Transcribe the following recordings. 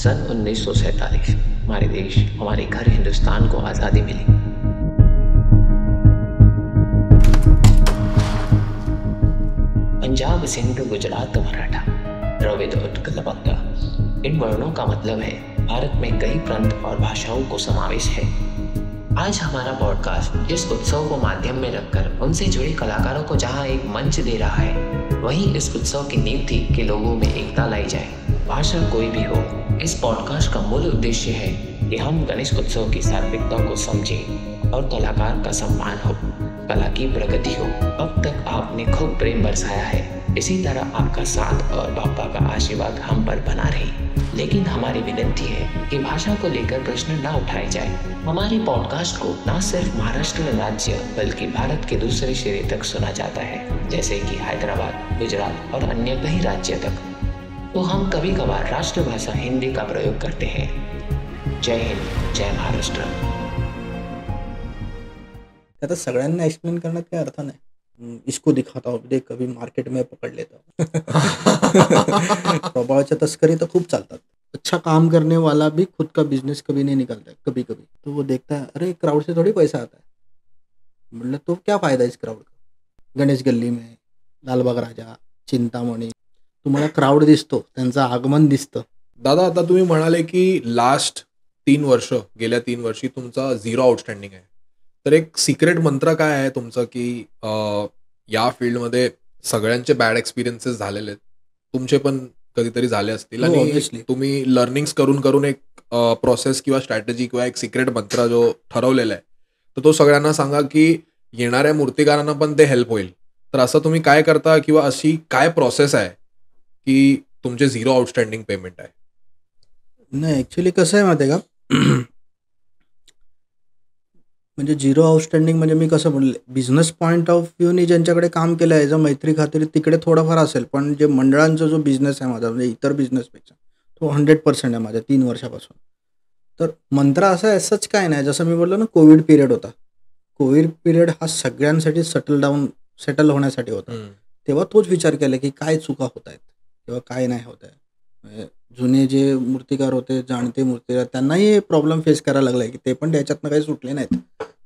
सन 1947 हमारे देश, हमारे घर हिंदुस्तान को आज़ादी मिली। पंजाब, सिंध, गुजरात, मराठा, द्रविड़, उत्कल, बंगा, इन वर्णों का मतलब है भारत में कई प्रांत और भाषाओं को समावेश है। आज हमारा पॉडकास्ट इस उत्सव को माध्यम में रखकर उनसे जुड़े कलाकारों को जहां एक मंच दे रहा है, वहीं इस उत्सव की नींव थी कि लोगों में एकता लाई जाए। भाषा कोई भी हो, इस पॉडकास्ट का मूल उद्देश्य है कि हम गणेश उत्सव की सार्वत्रिकता को समझें और कलाकार का सम्मान हो, कला की प्रगति हो। अब तक आपने खूब प्रेम बरसाया है, इसी तरह आपका साथ और बाबा का आशीर्वाद हम पर बना रहे। लेकिन हमारी विनती है कि भाषा को लेकर प्रश्न न उठाए जाए। हमारे पॉडकास्ट को न सिर्फ महाराष्ट्र राज्य बल्कि भारत के दूसरे शहर तक सुना जाता है, जैसे कि हैदराबाद, गुजरात और अन्य कई राज्य तक। तो हम कभी कभार राष्ट्रभाषा हिंदी का प्रयोग करते हैं। जय हिंद, जय महाराष्ट्र। आता सगळ्यांना एक्सप्लेन करण्यात काय अर्थ नाही। इसको दिखाता हूँ, देख कभी मार्केट में पकड़ लेता हूँ। स्वभावाच्या तस्करी तो खूप चालतात। अच्छा काम करने वाला भी खुद का बिजनेस कभी नहीं निकलता है, कभी कभी तो वो देखता है अरे क्राउड से थोड़ी पैसा आता है। मतलब तो क्या फायदा इस क्राउड का। गणेश गल्ली में, लालबाग राजा, चिंतामणी, तुम्हाला क्राउड दिसतो, त्यांचं आगमन दिसतं। दादा, आता तुम्ही म्हणाले की गेल्या 3 वर्षी तुमचा 0 आउटस्टँडिंग आहे, तर एक सिक्रेट मंत्र काय आहे तुमचं की या फील्डमध्ये सगळ्यांचे बॅड एक्सपिरियन्सेस झालेले आहेत, तुमचे पण कधीतरी झाले असतील आणि तुम्ही लर्निंग्स करून करून एक प्रोसेस किंवा स्ट्रॅटेजी किंवा एक सिक्रेट मंत्र जो ठरवलेला आहे, तर तो सगळ्यांना सांगा की येणाऱ्या मूर्तिकारांना पण ते हेल्प होईल। तर असं तुम्ही काय करता किंवा अशी काय प्रोसेस आहे की तुमचे 0 आउटस्टँडिंग पेमेंट आहे? नाही, ॲक्च्युली कसं आहे माहिती आहे का, म्हणजे 0 आउटस्टँडिंग म्हणजे मी कसं म्हणले, बिझनेस पॉईंट ऑफ व्ह्यूनी ज्यांच्याकडे काम केलं आहे, जर मैत्री खात्री तिकडे थोडाफार असेल, पण जे मंडळांचा जो बिझनेस आहे माझा, म्हणजे इतर बिझनेसपेक्षा तो 100% आहे माझ्या 3 वर्षापासून। तर मंत्र असं असंच काय नाही, जसं मी बोललो ना, कोविड पिरियड होता। कोविड पिरियड हा सगळ्यांसाठी सेटल होण्यासाठी होता। तेव्हा तोच विचार केला की काय चुका होत आहेत किंवा काय नाही होत आहे। जुने जे मूर्तिकार होते, जाणते मूर्तिकार, त्यांनाही हे प्रॉब्लेम फेस करायला लागला की ते पण त्याच्यातनं काही सुटले नाहीत।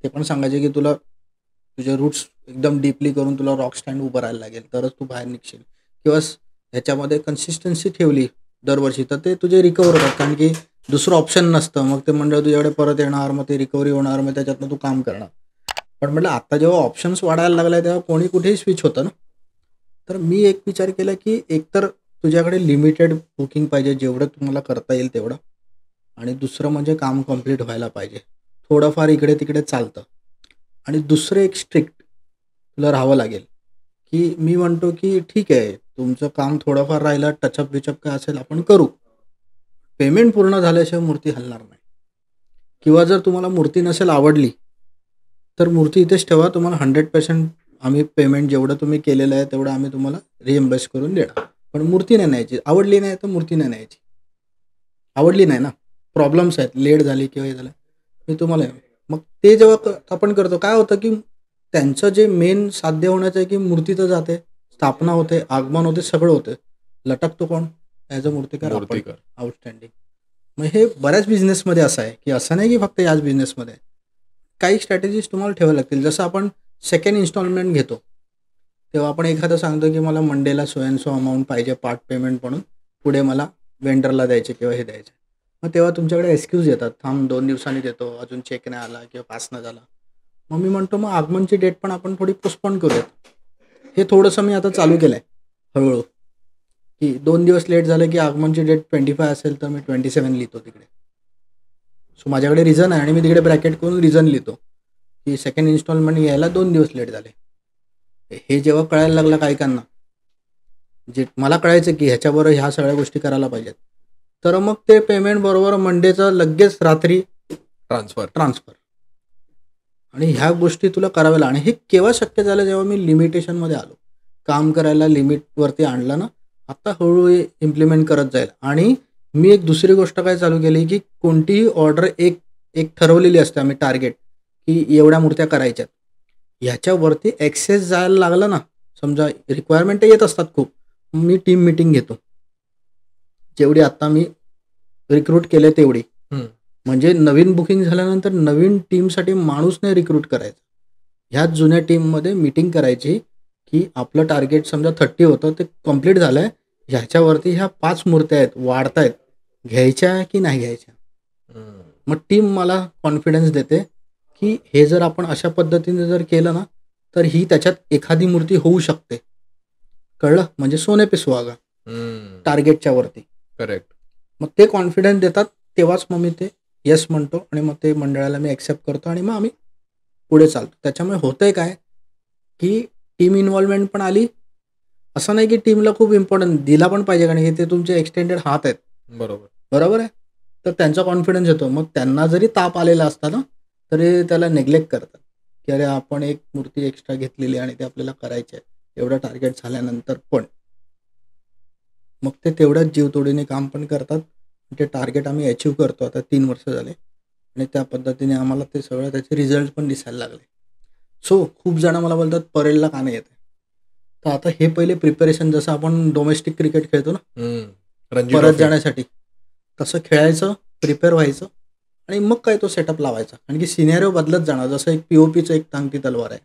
ते पण सांगायचे की तुला तुझे रूट्स एकदम डीपली करून तुला रॉक स्टँड उभं राहायला लागेल, तरच तू बाहेर निघशील, किंवा ह्याच्यामध्ये कन्सिस्टन्सी ठेवली दरवर्षी तर ते तुझे रिकवर होतात, कारण की दुसरं ऑप्शन नसतं। मग ते मंडळ तुझ्याकडे परत येणार, मग ते रिकव्हरी होणार, मग त्याच्यातनं तू काम करणार। पण म्हटलं आता जेव्हा ऑप्शन्स वाढायला लागले तेव्हा कोणी कुठेही स्विच होतं ना। तर मी एक विचार केला की एकतर तुझ्याकडे लिमिटेड बुकिंग पाहिजे, जेवढं तुम्हाला करता येईल तेवढं, आणि दुसरं म्हणजे काम कंप्लीट व्हायला पाहिजे। थोडंफार इकडे तिकडे चालतं, आणि दुसरं एक स्ट्रिक्ट तुला राहावं लागेल की मी म्हणतो की ठीक आहे, तुमचं काम थोडंफार राहिलं, टचअप विचअप काय असेल आपण करू, पेमेंट पूर्ण झाल्याशिवाय मूर्ती हलणार नाही। किंवा जर तुम्हाला मूर्ती नसेल आवडली तर मूर्ती इथेच ठेवा, तुम्हाला 100% आम्ही पेमेंट जेवढं तुम्ही केलेलं आहे तेवढं आम्ही तुम्हाला रिएम्बर्स करून देणार, पण मूर्ती नाही न्यायची। आवडली नाही तर मूर्ती नाही न्यायची। आवडली नाही ना, प्रॉब्लेम्स आहेत, लेट झाली किंवा हे झालं, मी तुम्हाला मग ते जेव्हा आपण करतो काय होतं की त्यांचं जे मेन साध्य होण्याचं आहे की मूर्ती तर जाते, स्थापना होते, आगमन होते, सगळं होते, लटकतो कोण? ॲज अ मूर्तिकार आपण, आउटस्टँडिंग। मग हे बऱ्याच बिझनेसमध्ये असं आहे की असं नाही की फक्त याच बिझनेसमध्ये, काही स्ट्रॅटेजीज तुम्हाला ठेवाव्या लागतील। जसं आपण सेकंड इन्स्टॉलमेंट घेतो तेव्हा आपण एखादं सांगतो की मला मंडेला सो अँड सो अमाऊंट पाहिजे पार्ट पेमेंट म्हणून, पुढे मला वेंडरला द्यायचे किंवा हे द्यायचे। मग तेव्हा तुमच्याकडे एक्सक्यूज येतात, थांब 2 दिवसांनी देतो, अजून चेक नाही आला किंवा पास नाही झाला। मग मी म्हणतो मग आगमनची डेट पण आपण थोडी पोस्टपोन करूयात। हे थोडंसं मी आता चालू केलं आहे हळूहळू, की 2 दिवस लेट झालं की आगमनची डेट 25 असेल तर मी 27 लिहितो तिकडे। सो माझ्याकडे रिझन आहे आणि मी तिकडे ब्रॅकेट करून रिझन लिहितो की सेकंड इन्स्टॉलमेंट यायला 2 दिवस लेट झाले। हे जेव्हा कळायला लागलं काहीकांना, जे मला कळायचं की ह्याच्याबरोबर ह्या सगळ्या गोष्टी करायला पाहिजेत, तर मग ते पेमेंट बरोबर मंडेचं लगेच रात्री ट्रान्सफर, आणि ह्या गोष्टी तुला कराव्या लागल्या। आणि हे केव्हा शक्य झालं, जेव्हा मी लिमिटेशनमध्ये आलो, काम करायला लिमिटवरती आणलं ना, आता हळूहळू इम्प्लिमेंट करत जाईल। आणि मी एक दुसरी गोष्ट काय चालू केली की कोणतीही ऑर्डर एक ठरवलेली असते, आम्ही टार्गेट की एवढ्या मूर्त्या करायच्यात, ह्याच्यावरती ॲक्सेस जायला लागला ना, समजा रिक्वायरमेंट येत असतात खूप, मी टीम मिटिंग घेतो, जेवढी आत्ता मी रिक्रूट केले तेवढी. हम्म. म्हणजे नवीन बुकिंग झाल्यानंतर नवीन टीमसाठी माणूस नाही रिक्रूट करायचा. ह्याच जुन्या टीममध्ये मीटिंग करायची की आपलं टार्गेट समजा 30 होतं, ते कम्प्लीट झालं आहे, ह्याच्यावरती ह्या 5 मूर्त्या आहेत, वाढतायत, घ्यायच्या की नाही घ्यायच्या. हम्म. मग टीम मला कॉन्फिडन्स देते की हे जर आपण अशा पद्धतीने जर केलं ना, तर ही त्याच्यात एखादी मूर्ती होऊ शकते. कळलं? म्हणजे सोने पे सुहागा हम्म. टार्गेटच्या वरती. करेक्ट. मग ते कॉन्फिडन्स देतात, तेव्हाच मग मी ते येस म्हणतो आणि मग ते मंडळाला मी ॲक्सेप्ट करतो आणि मग आम्ही पुढे चालतो. त्याच्यामुळे होतंय काय की टीम इन्व्हॉल्वमेंट पण आली. असं नाही की टीमला खूप इम्पॉर्टन्स दिला पण पाहिजे, कारण की ते तुमचे एक्सटेंडेड हात आहेत. बरोबर. बरोबर आहे. तर त्यांचा कॉन्फिडन्स येतो. मग त्यांना जरी ताप आलेला असता ना, तरी त्याला नेग्लेक्ट करतात की अरे आपण एक मूर्ती एक्स्ट्रा घेतलेली आणि ते आपल्याला करायचे आहे एवढं टार्गेट झाल्यानंतर पण. मग ते तेवढ्याच जीवतोडीने काम पण करतात. ते टार्गेट आम्ही अचीव करतो आता 3 वर्ष झाले आणि त्या पद्धतीने आम्हाला ते सगळं त्याचे रिझल्ट पण दिसायला लागले. सो खूप जण मला बोलतात परेलला का नाही येते. तर आता हे पहिले प्रिपरेशन, जसं आपण डोमेस्टिक क्रिकेट खेळतो ना रणजी परत ट्रॉफी. जाण्यासाठी, तसं खेळायचं, प्रिपेअर व्हायचं आणि मग काय तो सेटअप लावायचा. कारण की सिनेरिओ बदलत जाणार, जसं एक POPचं एक टांगती तलवार आहे.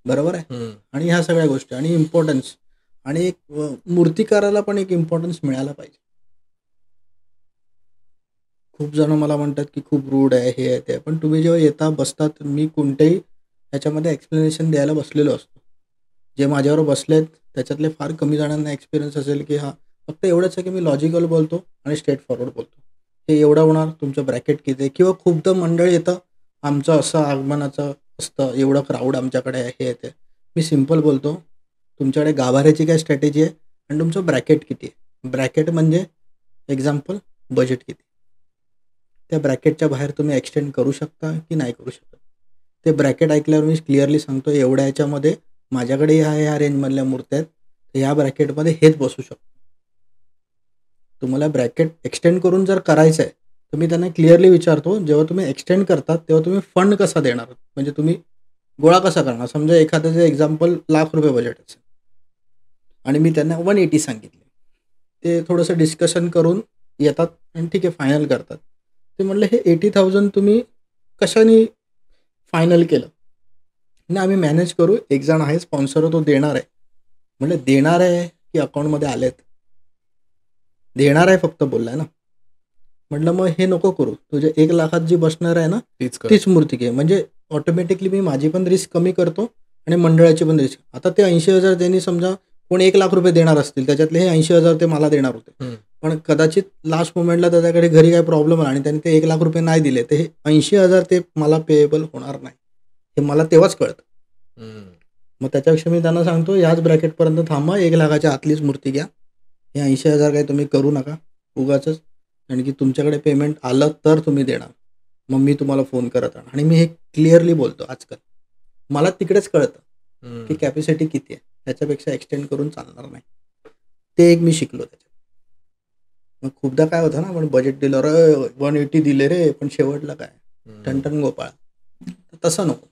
बरोबर आहे. हम्म. आणि ह्या सगळ्या गोष्टी आणि इम्पॉर्टन्स आणि एक मूर्तिकाराला पण एक इम्पॉर्टन्स मिळाला पाहिजे. खूप जण मला म्हणतात की खूप रूड आहे, हे आहे ते, पण तुम्ही जेव्हा येता बसतात, मी कोणत्याही ह्याच्यामध्ये एक्सप्लेनेशन द्यायला बसलेलो असतो. जे माझ्यावर बसलेत त्याच्यातले फार कमी जणांना एक्सपिरियन्स असेल की हा फक्त एवढंच आहे की मी लॉजिकल बोलतो आणि स्ट्रेट फॉरवर्ड बोलतो. हे एवढं होणार, तुमचं ब्रॅकेट किती आहे, किंवा खूपदा मंडळ येतं आमचं असं आगमनाचं असतं, एवढं क्राऊड आमच्याकडे आहे, हे ते. मी सिम्पल बोलतो, तुमच्याकडे गाभाऱ्याची काय स्ट्रॅटेजी आहे आणि तुमचं ब्रॅकेट किती आहे. ब्रॅकेट म्हणजे एक्झाम्पल बजेट किती, त्या ब्रॅकेटच्या बाहेर तुम्ही एक्सटेंड करू शकता की नाही करू शकता. ते ब्रॅकेट ऐकल्यावर मी क्लिअरली सांगतो एवढ्या ह्याच्यामध्ये माझ्याकडे ह्या रेंजमधल्या मूर्त्या आहेत, तर ह्या ब्रॅकेटमध्ये हेच बसू शकतो. तुम्हाला ब्रॅकेट एक्सटेंड करून जर करायचं आहे तर मी त्यांना क्लिअरली विचारतो, जेव्हा तुम्ही एक्सटेंड करतात तेव्हा तुम्ही फंड कसा देणार, म्हणजे तुम्ही गोळा कसा करणार. समजा एखाद्याचं एक्झाम्पल ₹1,00,000 बजेट असेल आणि मी त्यांना 180 सांगितले, ते थोडंसं डिस्कशन करून येतात आणि ठीक आहे फायनल करतात. ते म्हटलं हे 80,000 तुम्ही कशाने फायनल केलं. नाही आम्ही मॅनेज करू, एक जण आहे स्पॉन्सर, तो देणार आहे. म्हटलं देणार आहे की अकाउंटमध्ये आलेत. देणार आहे फक्त बोललाय ना. म्हटलं मग हे नको करू, तुझ्या 1,00,000 जी बसणार आहे ना तीच मूर्ती घे. म्हणजे ऑटोमॅटिकली मी माझी पण रिस्क कमी करतो आणि मंडळाची पण रिस्क. आता ते 80,000 त्यांनी समजा कोण ₹1,00,000 देणार असतील, त्याच्यातले हे 80,000 ते मला देणार होते, पण कदाचित लास्ट मोमेंटला त्याच्याकडे घरी काय प्रॉब्लेम आला आणि त्यांनी ते ₹1,00,000 नाही दिले, तर हे 80,000 ते मला पेएबल होणार नाही, हे मला तेव्हाच कळतं. मग त्याच्यापेक्षा मी त्यांना सांगतो ह्याच ब्रॅकेटपर्यंत थांबा, 1,00,000च्या आतलीच मूर्ती घ्या, हे 80,000 काही तुम्ही करू नका उगाचच. आणि की तुमच्याकडे पेमेंट आलं तर तुम्ही देणार, मग मी तुम्हाला फोन करत राहणार. आणि मी हे क्लिअरली बोलतो. आजकाल मला तिकडेच कळतं की कॅपॅसिटी किती आहे, त्याच्यापेक्षा एक्सटेंड करून चालणार नाही. ते एक मी शिकलो त्याच्यात. मग खूपदा काय होतं ना, आपण बजेट दिलं, रे 180 दिले रे, पण शेवटला काय टनटन गोपाळ. तसं नको.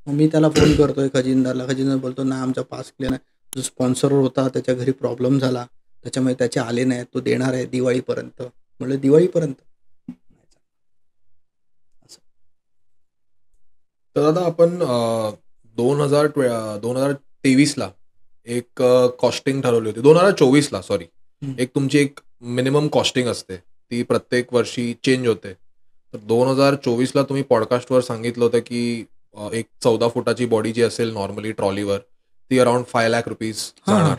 मग मी त्याला फोन करतोय खजिनदारला, खजिनदार बोलतो ना आमचा पास क्लिअर नाही, जो स्पॉन्सर होता त्याच्या घरी प्रॉब्लेम झाला, त्याच्यामुळे त्याचे आले नाही, तो देणार आहे दिवाळीपर्यंत. म्हटलं दिवाळीपर्यंत. तर दादा आपण 2023ला एक कॉस्टिंग ठरवली होती, 2024ला सॉरी, एक तुमची एक मिनिमम कॉस्टिंग असते, ती प्रत्येक वर्षी चेंज होते. तर 2024ला तुम्ही पॉडकास्टवर सांगितलं होतं की एक 14 फुटाची बॉडी जी असेल नॉर्मली ट्रॉलीवर, ती अराउंड ₹5,00,000 जाणार.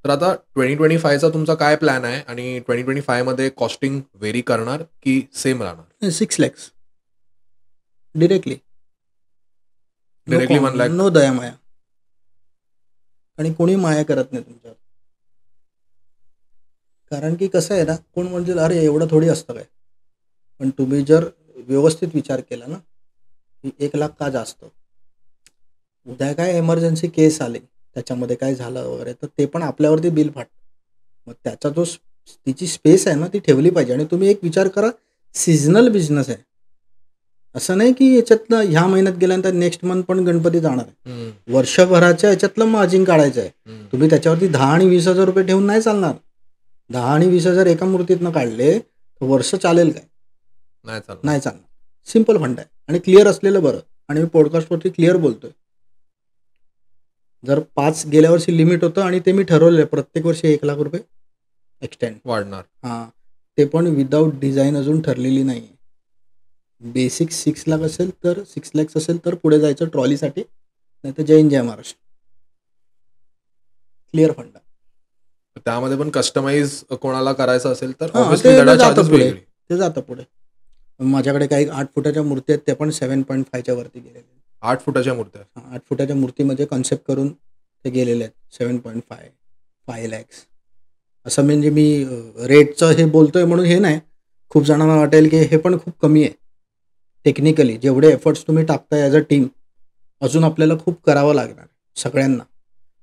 तर आता 2025चा तुमचा काय प्लॅन आहे आणि 2025 मध्ये कॉस्टिंग व्हेरी करणार की सेम राहणार? 6 lakhs डिरेक्टली 1 लाख. नो दया माया. आणि कोणी माया करत नाही तुमच्यावर. कारण की कसं आहे ना, कोण म्हणजे अरे एवढं थोडी असतं काय, पण तुम्ही जर व्यवस्थित विचार केला ना की 1,00,000 का जास्त, उद्या काय एमर्जन्सी केस आले, त्याच्यामध्ये काय झालं वगैरे, तर ते पण आपल्यावरती बिल फाटतं. मग त्याचा जो तिची स्पेस आहे ना ती ठेवली पाहिजे. आणि तुम्ही एक विचार करा, सिजनल बिझनेस आहे, असं नाही की याच्यातनं ह्या महिन्यात गेल्यानंतर नेक्स्ट मंथ पण गणपती जाणार आहे. वर्षभराच्या याच्यातलं मार्जिन काढायचं आहे. तुम्ही त्याच्यावरती 10 आणि 20,000 रुपये ठेवून नाही चालणार. 10 आणि 20,000 एका मूर्तीतनं काढले तर वर्ष चालेल काय? नाही चालणार. नाही चालणार. सिम्पल फंड आहे आणि क्लिअर असलेलं बरं. आणि मी पॉडकास्टवरती क्लिअर बोलतोय. जर 5 गेल्या वर्षी लिमिट होतं आणि ते मी ठरवलेलं आहे प्रत्येक वर्षी 1 लाख रुपये एक्सटेंड. वाढणार. हां, ते पण विदाऊट डिझाईन अजून ठरलेली नाही आहे. बेसिक 6 लाख असेल तर 6 लॅक्स असेल तर पुढे जायचं ट्रॉलीसाठी, नाही तर जय हिंद जय महाराष्ट्र. क्लिअर फंड आहे. त्यामध्ये पण कस्टमाइज कोणाला करायचं असेल तर हां, obviously ते त्याला जातं charges पुढे. वेगळे. ते जातं पुढे. माझ्याकडे काही 8 फुटाच्या मूर्ती आहेत, त्या पण 7.5च्या वरती गेलेल्या आहेत. 8 फुटाच्या मूर्त्या. 8 फुटाच्या मूर्तीमध्ये कॉन्सेप्ट करून ते गेलेले आहेत 7.5 5 लॅक्स. असं म्हणजे मी रेटचं हे बोलतोय म्हणून हे नाही. खूप जणांना वाटेल की हे पण खूप कमी आहे. टेक्निकली जेवढे एफर्ट्स तुम्ही टाकताय ॲज अ टीम, अजून आपल्याला खूप करावं लागणार सगळ्यांना.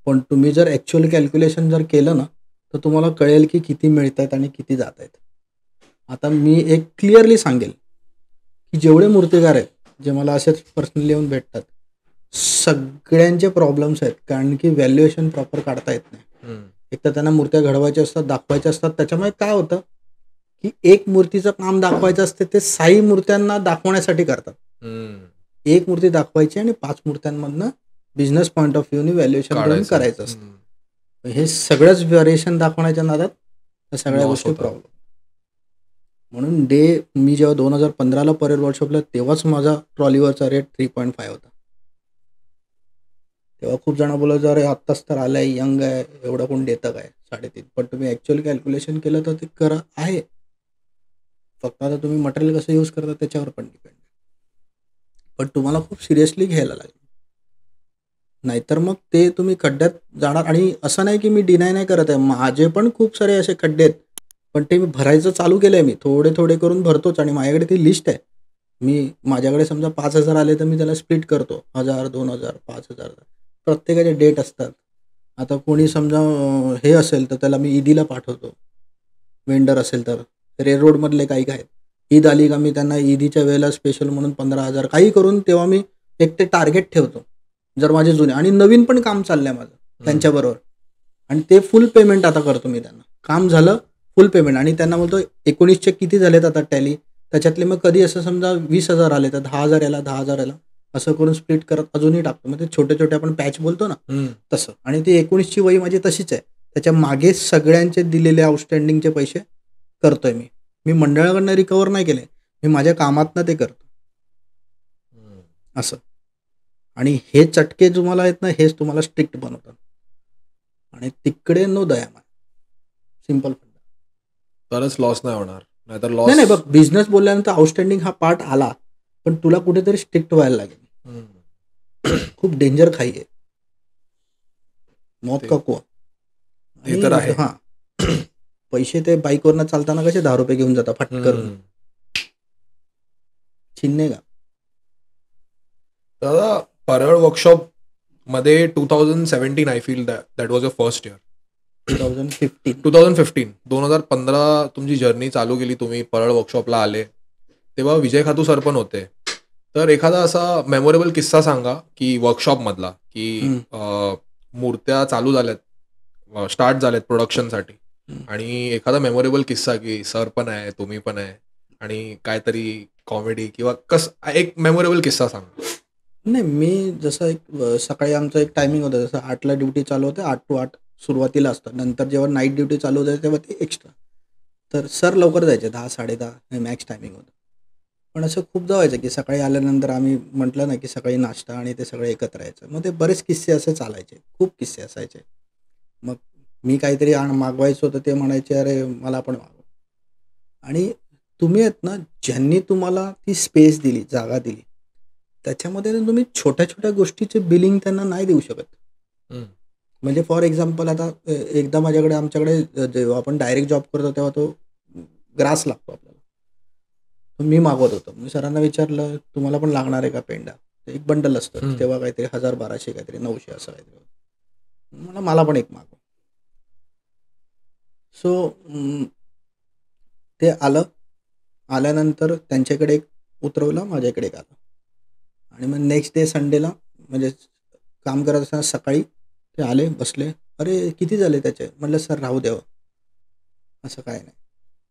पण तुम्ही जर ॲक्च्युअल कॅल्क्युलेशन जर केलं ना, तर तुम्हाला कळेल की किती मिळत आहेत आणि किती जात आहेत. आता मी एक क्लिअरली सांगेल की जेवढे मूर्तिकार आहेत, जे मला असेच पर्सनली येऊन भेटतात, सगळ्यांचे प्रॉब्लेम्स आहेत. कारण की व्हॅल्युएशन प्रॉपर काढता येत नाही. हम्म. एक तर त्यांना मूर्त्या घडवायच्या असतात, दाखवायच्या असतात. त्याच्यामुळे काय होतं की एक मूर्तीचं काम दाखवायचं असते, ते 6 मूर्त्यांना दाखवण्यासाठी करतात. हम्म. एक मूर्ती दाखवायची आणि 5 मूर्त्यांमधनं बिझनेस पॉईंट ऑफ व्ह्यूने व्हॅल्युएशन करून काढायचं. करायचं असतं. हम्म. हे सगळंच व्हेरिएशन दाखवण्याच्या नादात त्या सगळ्या Loss गोष्टी होतात. प्रॉब्लेम. म्हणून मी जेव्हा 2015ला परेड वर्कशॉपला, तेव्हाच माझा ट्रॉलीवरचा रेट 3.5 होता. तेव्हा खूप जण बोलायचं, अरे आत्ताच तर आलाय, यंग आहे, एवढं कोण देतं काय 3.5. पण तुम्ही ॲक्च्युअली कॅल्क्युलेशन केलं तर ते करा आहे. फक्त आता तुम्ही मटेरियल कसं यूज करता त्याच्यावर पण डिपेंड. पण तुम्हाला खूप सिरियसली घ्यायला लागेल, नाहीतर मग ते तुम्ही खड्ड्यात जाणार. आणि असं नाही की मी डिनाय नाही करत आहे, माझे पण खूप सारे असे खड्डे आहेत, पण ते मी भरायचं चालू केलं आहे. मी थोडे थोडे करून भरतोच. आणि माझ्याकडे ती लिस्ट आहे. माझ्याकडे समजा 5,000 आले तर मी त्याला स्प्लिट करतो, 1,000, 2,000, 5,000. प्रत्येकाचे डेट असतात. आता कोणी समजा हे असेल तर त्याला मी ईदीला पाठवतो. वेंडर असेल तर रेलरोडमधले काही काय, ईद आली का मी त्यांना ईदीच्या वेळेला स्पेशल म्हणून 15,000 काही करून, तेव्हा मी एक ते टार्गेट ठेवतो. जर माझे जुने आणि नवीन पण काम चाललंय माझं त्यांच्याबरोबर, आणि ते फुल पेमेंट आता करतो मी त्यांना. काम झालं फुल पेमेंट. आणि त्यांना बोलतो 19 किती झालेत आता टॅली, त्याच्यातले मग कधी असं समजा 20,000 आले तर 10,000 याला 10,000 याला असं करून स्प्लिट करत अजूनही टाकतो. मग ते छोटे छोटे आपण पॅच बोलतो ना, हम्म. तसं. आणि ती 19ची वही माझी तशीच आहे. त्याच्या मागे सगळ्यांचे दिलेले आउटस्टँडिंगचे पैसे करतोय मी मंडळाकडनं रिकवर नाही केले, मी माझ्या कामातनं ते करतो असं. आणि हे चटके तुम्हाला आहेत ना, हेच तुम्हाला स्ट्रिक्ट बनवतात. आणि तिकडे नो दयामा, सिम्पल. तरच लॉस नाही होणार, नाहीतर नाही लॉस. बघ, बिझनेस बोलल्यानंतर आउटस्टँडिंग हा पार्ट आला, पण तुला कुठेतरी स्ट्रिक्ट व्हायला लागेल. खूप डेंजर खाई आहे, मौत का कुआ. ते तर आहे. हां, पैसे ते बाईकवरनं चालताना कसे 10 रुपये घेऊन जातात फट करून, छिन्ने का. दादा, परळ वर्कशॉप मध्ये 2017 I feel that was a first year. 2015 तुमची जर्नी चालू केली, तुम्ही परळ वर्कशॉपला आले, तेव्हा विजय खातू सर पण होते. तर एखादा असा मेमोरेबल किस्सा सांगा की वर्कशॉप मधला, की मूर्त्या चालू झाल्यात, स्टार्ट झाल्यात प्रोडक्शनसाठी, आणि एखादा मेमोरेबल किस्सा की सर पण आहे, तुम्ही पण आहे, आणि काहीतरी कॉमेडी किंवा एक मेमोरेबल किस्सा सांगा. नाही, मी जसं एक सकाळी आमचं एक टायमिंग होतं, जसं 8ला ड्युटी चालू होते, 8 to 8 सुरुवातीला असतं. नंतर जेव्हा नाईट ड्युटी चालू होते तेव्हा ते एक्स्ट्रा. तर सर लवकर जायचे, 10, 10:30 हे मॅक्स टायमिंग होतं. पण असं खूपदा व्हायचं की सकाळी आल्यानंतर आम्ही म्हटलं ना की सकाळी नाश्ता आणि ते सगळं एकत्र यायचं. मग ते बरेच किस्से असे चालायचे, खूप किस्से असायचे. मग मी काहीतरी मागवायचो तर ते म्हणायचे, अरे मला पण मागव. आणि तुम्ही आहेत ना, ज्यांनी तुम्हाला ती स्पेस दिली, जागा दिली, त्याच्यामध्ये तुम्ही छोट्या छोट्या गोष्टीचे बिलिंग त्यांना नाही देऊ शकत. म्हणजे फॉर एक्झाम्पल, आता एकदा आमच्याकडे जेव्हा आपण डायरेक्ट जॉब करतो तेव्हा तो ग्रास लागतो आपल्याला. मी मागवत होतो, मी सरांना विचारलं, तुम्हाला पण लागणार आहे का पेंडा. एक बंडल असतं तेव्हा, काहीतरी 1,000-1,200 काहीतरी 900 असं काहीतरी. मला पण एक मागव. सो ते आल्यानंतर त्यांच्याकडे एक उतरवलं, माझ्याकडे एक आलं. आणि मग नेक्स्ट डे संडेला, म्हणजे काम करत असताना सकाळी ते आले, बसले, अरे किती झाले त्याचे. म्हटलं सर राहू द्यावं, असं काय नाही.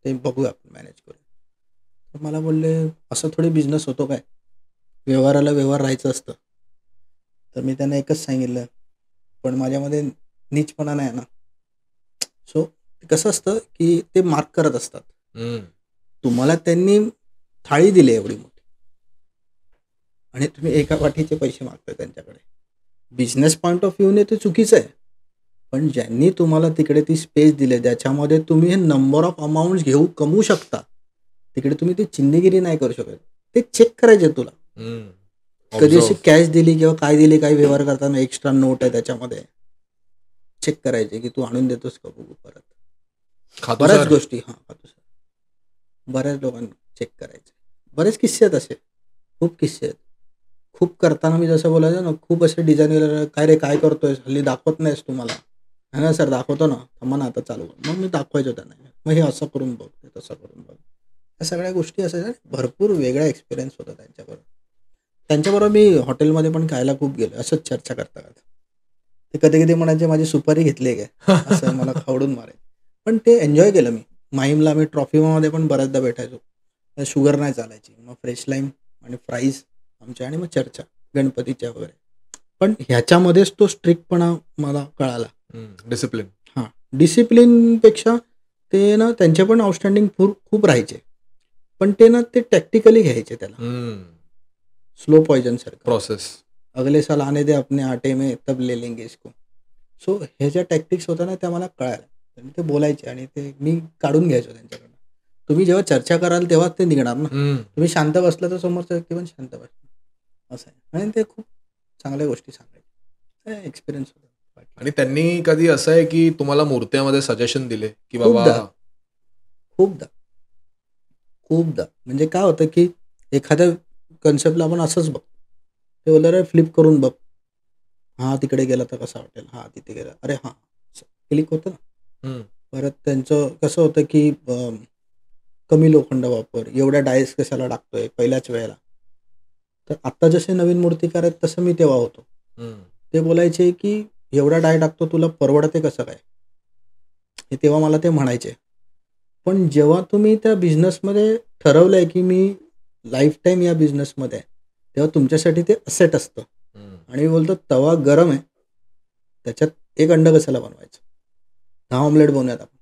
ते बघूया आपण मॅनेज करू. तर मला बोलले असं थोडी बिझनेस होतो काय, व्यवहाराला व्यवहार राहायचं असतं. तर मी त्यांना एकच सांगितलं, पण माझ्यामध्ये नीचपणा नाही ना. सो कसं असतं की ते मार्क करत असतात. तुम्हाला त्यांनी थाळी दिली एवढी मोठी आणि तुम्ही एका वाटीचे पैसे मागताय त्यांच्याकडे. बिझनेस पॉईंट ऑफ व्ह्यूने ते चुकीचं आहे, पण ज्यांनी तुम्हाला तिकडे ती स्पेस दिली ज्याच्यामध्ये तुम्ही हे नंबर ऑफ अमाऊंट कमवू शकता, तिकडे तुम्ही ती चिंदीगिरी नाही करू शकत. ते चेक करायचे तुला. कधी अशी कॅश दिली किंवा काय दिली, काही व्यवहार करताना एक्स्ट्रा नोट आहे त्याच्यामध्ये, चेक करायचे की तू आणून देतोस का बघू परत. बऱ्याच गोष्टी खातो सर, बऱ्याच लोकांना चेक करायचे. बरेच किस्से आहेत असे, खूप किस्से आहेत. खूप करताना मी जसं बोलायचं ना, खूप असे डिझाईन काय रे काय करतोय, हल्ली दाखवत नाहीस तुम्हाला. है ना सर, दाखवतो ना, थांबा ना आता चालू. मग मी दाखवायचो त्यांना, मग हे असं करून बघ, ते तसं करून बघ. या सगळ्या गोष्टी असायच्या. भरपूर वेगळा एक्सपिरियन्स होता त्यांच्याबरोबर मी हॉटेलमध्ये पण खायला खूप गेलो, असंच चर्चा करता करता. ते कधी कधी म्हणायचे माझी सुपारी घेतली काय, असं मला खावडून मारायचं. पण ते एन्जॉय केलं मी. माहीमला मी ट्रॉफीमध्ये पण बऱ्याचदा भेटायचो. शुगर नाही चालायची, मग फ्रेश लाईम आणि फ्राईज आमच्या, आणि मग चर्चा गणपतीच्या वगैरे. पण ह्याच्यामध्येच तो स्ट्रिक्टपणा मला कळाला. डिसिप्लिन. हां, डिसिप्लिनपेक्षा ते ना त्यांचे पण आउटस्टँडिंग खूप राहायचे, पण ते ना ते टॅक्टिकली घ्यायचे त्याला. स्लो पॉइजन सारखं प्रोसेस. अगले साल आने दे अपने आटे में तब ले लेंगे इसको. सो ह्या ज्या टॅक्टिक्स होत्या ना त्या मला कळाल्या. आणि ते बोलायचे आणि ते मी काढून घ्यायचो त्यांच्याकडनं. तुम्ही जेव्हा चर्चा कराल तेव्हाच ते निघणार ना. तुम्ही शांत बसला तर समोरचा व्यक्ती पण शांत बसला, असं आहे. आणि ते खूप चांगल्या गोष्टी सांगायचे. एक्सपिरियन्स होता. आणि त्यांनी कधी असं आहे की तुम्हाला मूर्त्यामध्ये सजेशन दिले की बाबा? खूपदा. म्हणजे काय होतं की एखाद्या कन्सेप्टला आपण असंच बघ, ते बोललं रे फ्लिप करून बघ, हां तिकडे गेला तर कसं वाटेल, हां तिथे गेला, अरे हां क्लिक होतं ना. परत त्यांचं कसं होतं की कमी लोखंड वापर, एवढ्या डायस कशाला टाकतोय पहिल्याच वेळेला. तर आत्ता जसे नवीन मूर्तिकार आहेत तसं मी तेव्हा होतो. ते बोलायचे की एवढा डाय टाकतो, तुला परवडते कसं काय, हे तेव्हा मला ते म्हणायचे. पण जेव्हा तुम्ही त्या बिझनेसमध्ये ठरवलंय की मी लाईफ टाईम या बिझनेसमध्ये आहे, तेव्हा तुमच्यासाठी ते असेट असतं. आणि बोलतो तवा गरम आहे, त्याच्यात एक अंड कशाला बनवायचं, 10 ऑमलेट बनवूयात आपण.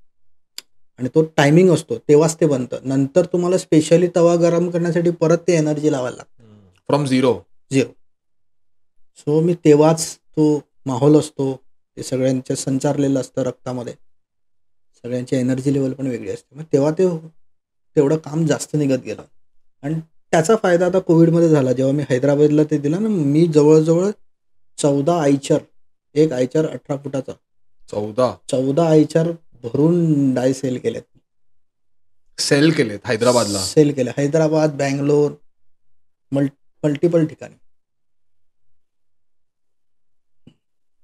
आणि तो टायमिंग असतो तेव्हाच ते बनतं. नंतर तुम्हाला स्पेशली तवा गरम करण्यासाठी परत ते एनर्जी लावायला लागतं फ्रॉम झिरो. सो मी तेव्हाच तो माहोल असतो, ते सगळ्यांच्या संचारलेलं असतं रक्तामध्ये, सगळ्यांची एनर्जी लेवल पण वेगळी असते. मग तेव्हा ते तेवढं काम जास्त निघत गेलं. आणि त्याचा फायदा आता कोविडमध्ये झाला. जेव्हा मी हैदराबादला ते दिलं ना, मी जवळजवळ 14 आयचार, एक आयचार 18 फुटाचा, 14 आयचार भरून डाय सेल केलेत. हैदराबादला सेल केले. हैदराबाद, बँगलोर, मल्टिपल ठिकाणी.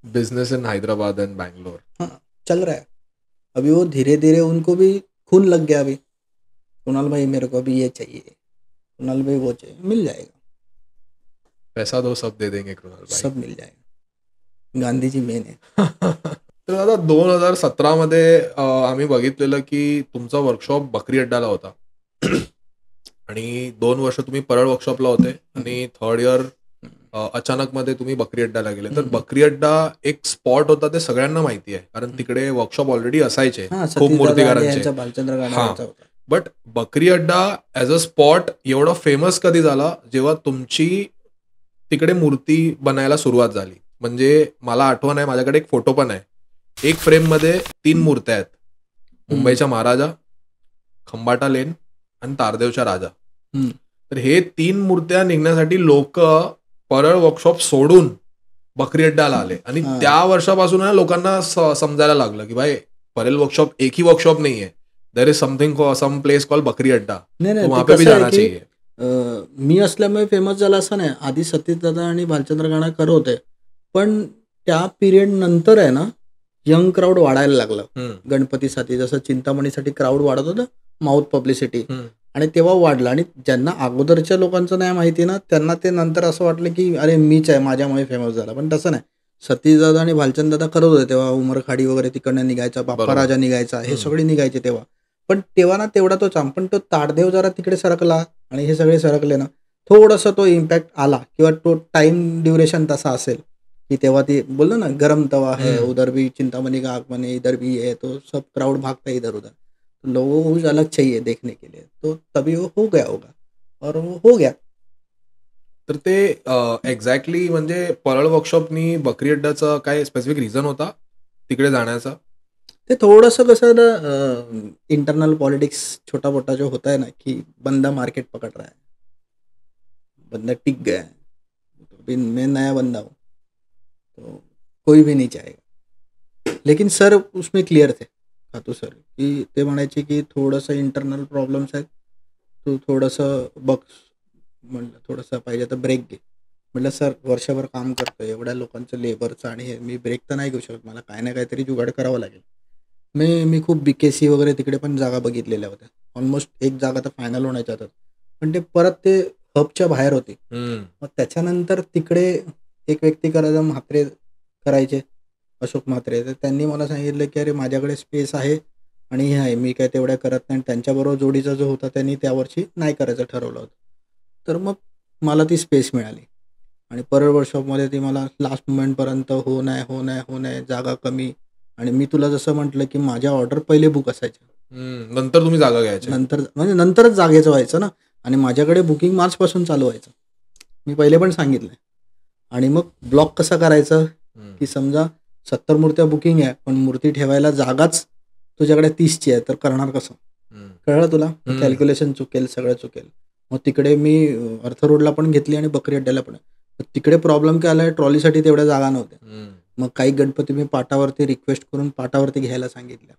Business in Hyderabad end Bangalore. हाँ, चल रहा है अभी. वो धीरे धीरे उनको भी खून लग गया. अभी कुणाल भाई मेरे को अभी ये चाहिए, कुणाल भाई वो चाहिए, मिल जाएगा. पैसा दो सब दे देंगे कुणाल भाई, सब मिल जाएगा. गांधीजी मेन आहे. तर आता 2017 मध्ये आम्ही बघितलेलं की तुमचा वर्कशॉप बकरी अड्डाला होता. आणि 2 वर्ष तुम्ही परळ वर्कशॉपला होते आणि 3rd इयर अचानक मध्ये तुम्ही बकरी अड्डाला गेले. तर बकरी अड्डा एक स्पॉट होता, ते सगळ्यांना माहिती आहे, कारण तिकडे वर्कशॉप ऑलरेडी असायचे खूप मूर्तिकारांचे. बट बकरी अड्डा ऍज अ स्पॉट एवढा फेमस कधी झाला जेव्हा तुमची तिकडे मूर्ती बनायला सुरुवात झाली? म्हणजे मला आठवण आहे, माझ्याकडे एक फोटो पण आहे. एक फ्रेम मध्ये 3 मूर्त्या आहेत, मुंबईच्या महाराजा, खंबाटा लेन आणि तारदेवच्या राजा. तर हे 3 मूर्त्या निघण्यासाठी लोक परळ वर्कशॉप सोडून बकरी अड्डाला आले. आणि त्या वर्षापासून लोकांना समजायला लागलं की भाई परळ वर्कशॉप एक ही वर्कशॉप नाही आहे, there is something, some place call Bakri Adda. वहां पे भी जाना चाहिए. मी असल्यामुळे फेमस झाला असं नाही. आधी सतीश दादा आणि भालचंद्र गाणा करत होते, पण त्या पिरियड नंतर आहे ना यंग क्राऊड वाढायला लागलं. गणपतीसाठी जसं चिंतामणीसाठी क्राऊड वाढत होतं, माउथ पब्लिसिटी, आणि तेव्हा वाढलं. आणि ज्यांना अगोदरच्या लोकांचं नाही माहिती ना, त्यांना ते नंतर असं वाटलं की अरे मीच आहे, माझ्यामुळे फेमस झाला. पण तसं नाही. सतीश दादा आणि भालचंद दादा करत होते तेव्हा. उमरखाडी वगैरे तिकडनं निघायचा, बाप्पा राजा निघायचा, हे सगळे निघायचे तेव्हा. पण तेव्हा ना तेवढा तो चाम, पण तो ताडदेव जरा तिकडे सरकला आणि हे सगळे सरकले ना, थोडंसं तो इम्पॅक्ट आला किंवा तो टाइम ड्युरेशन तसा असेल की तेव्हा ते बोललो ना, गरम तवा है, उधर भी चिंतामणी का आग बने, इधर भी है, तो सब क्राउड भागता है इधर उधर, लोगों को कुछ अलग चाहिए देखने के लिए, तो तभी वो हो गया होगा और वो हो गया. तर ते एक्झॅक्टली म्हणजे परळ वर्कशॉपनी बकरी अड्डाचा काय स्पेसिफिक रिझन होता तिकडे जाण्याचा? ते थोडंसं कसं ना, इंटरनल पॉलिटिक्स छोटा मोठा जो होता है ना, कि बंदा मार्केट पकड़ रहा है, बंदा टिक गया है, तो अभी मैं नया बंदा हूँ, तो कोई भी नहीं चाहेगा. लेकिन सर उसमें क्लियर थे, खातू सर, की ते म्हणायचे की थोडंसं इंटरनल प्रॉब्लेम्स आहेत, तू थोडंसं बघ. म्हणलं थोडंसं पाहिजे तर ब्रेक घे. म्हटलं सर वर्षभर काम करतोय, एवढ्या लोकांचं लेबरचं आणि हे, मी ब्रेक तर नाही घेऊ शकत, मला काय ना काहीतरी जुगाड करावं लागेल. मी खूप BKC वगैरे तिकडे पण जागा बघितलेल्या होत्या. ऑलमोस्ट एक जागा तर फायनल होण्याच्या होत्या, पण ते परत ते हबच्या बाहेर होते. मग त्याच्यानंतर तिकडे एक व्यक्ती करायचा, म्हात्रे करायचे, अशोक म्हात्रे. तर त्यांनी मला सांगितलं की अरे माझ्याकडे स्पेस आहे आणि हे आहे, मी काय तेवढ्या करत नाही. आणि त्यांच्याबरोबर जोडीचा जो होता त्यांनी त्यावर्षी नाही करायचं ठरवलं होतं. तर मग मला ती स्पेस मिळाली आणि परळ वर्कशॉपमध्ये ती मला लास्ट मोमेंटपर्यंत हो नाही, जागा कमी. आणि मी तुला जसं म्हटलं की माझ्या ऑर्डर पहिले बुक असायच्या, नंतर तुम्ही जागा घ्यायच्या? नंतर म्हणजे नंतरच जागेचं व्हायचं ना. आणि माझ्याकडे बुकिंग मार्चपासून चालू व्हायचं, मी पहिले पण सांगितलं. आणि मग ब्लॉक कसा करायचं की समजा 70 मूर्त्या बुकिंग आहे, पण मूर्ती ठेवायला जागाच तुझ्याकडे 30ची आहे, तर करणार कसं? कळलं तुला? कॅल्क्युलेशन चुकेल, सगळं चुकेल. मग तिकडे मी अर्थ रोडला पण घेतली आणि बकरी अड्ड्याला पण. तिकडे प्रॉब्लेम काय आला, ट्रॉलीसाठी तेवढ्या जागा नव्हत्या. मग काही गणपती मी पाटावरती रिक्वेस्ट करून पाटावरती घ्यायला सांगितल्या,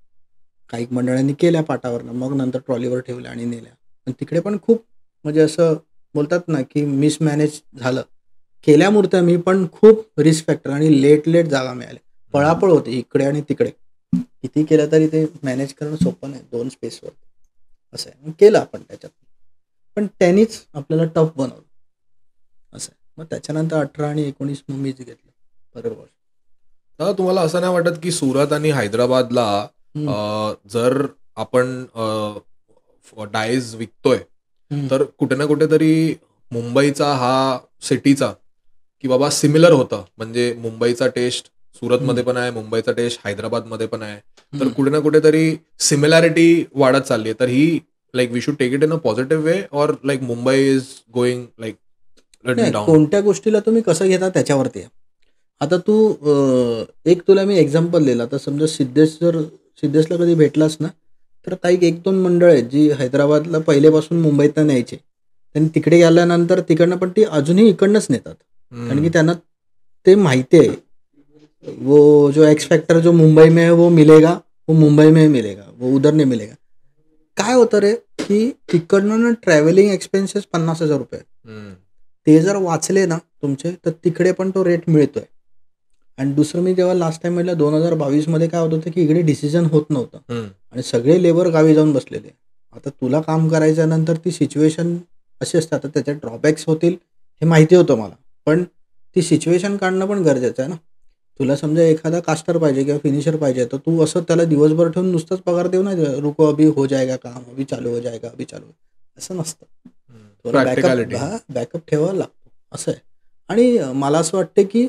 काही मंडळांनी केल्या पाटावरनं, मग नंतर ट्रॉलीवर ठेवल्या आणि नेल्या. आणि तिकडे पण खूप म्हणजे असं बोलतात ना की मिसमॅनेज झालं. केल्या मूर्त्या मी, पण खूप रिस्क फॅक्टर आणि लेट जागा मिळाल्या. पळापळ होती इकडे आणि तिकडे, किती केलं तरी ते मॅनेज करणं सोपं नाही 2 स्पेसवर. असं आहे, केलं आपण त्याच्यात, पण त्यांनीच आपल्याला टफ बनवलं असं आहे. मग त्याच्यानंतर 18 आणि 19 मग मीच घेतलं बरोबर. दादा तुम्हाला असं नाही वाटत की सुरत आणि हैदराबादला जर आपण डायज विकतोय तर कुठे ना कुठेतरी मुंबईचा हा सिटीचा की बाबा सिमिलर होतं, म्हणजे मुंबईचा टेस्ट सुरतमध्ये पण आहे, मुंबईचा टेस्ट हैदराबादमध्ये पण आहे, तर कुठे ना कुठेतरी सिमिलॅरिटी वाढत चालली आहे. तर ही like we should take it in a positive way or like Mumbai is going like down? कोणत्या गोष्टीला तुम्ही कसं घेता त्याच्यावरती आहे. आता तू एक तुला मी एक्झाम्पल दिला, तर समजा सिद्धेशला कधी भेटलास ना, तर काही 1-2 मंडळ आहेत जी हैदराबादला पहिलेपासून मुंबईतनं न्यायचे, त्यांनी तिकडे गेल्यानंतर तिकडनं पण ती अजूनही इकडनंच नेतात, कारण की त्यांना ते माहिती आहे वो जो एक्स फॅक्टर जो मुंबई में है वो मिलेगा, वो मुंबई में मिलेगा, वो उधर नाही मिलेगा. काय होतं रे की तिकडनं ना ट्रॅव्हलिंग एक्सपेन्सेस 50,000 रुपये, ते जर वाचले ना तुमचे, तर तिकडे पण तो रेट मिळतोय. आणि दुसरं मी जेव्हा लास्ट टाइम म्हटलं 2022 काय होत होतं की इकडे डिसिजन होत नव्हतं आणि सगळे लेबर गावी जाऊन बसलेले. आता तुला काम करायच्या नंतर ती सिच्युएशन अशी असते. आता त्याच्यात ड्रॉबॅक्स होतील हे माहिती होतं मला, पण ती सिच्युएशन काढणं पण गरजेचं आहे ना. तुला समजा एखादा कास्टर पाहिजे किंवा फिनिशर पाहिजे, तर तू असं त्याला दिवसभर ठेवून नुसतंच पगार देऊ नाही, रुको अभी हो जाएगा काम, अभी चालू हो जाएगा, अभी चालू, असं नसतं. बॅकअप ठेवावा लागतो असं आहे. आणि मला असं वाटतं की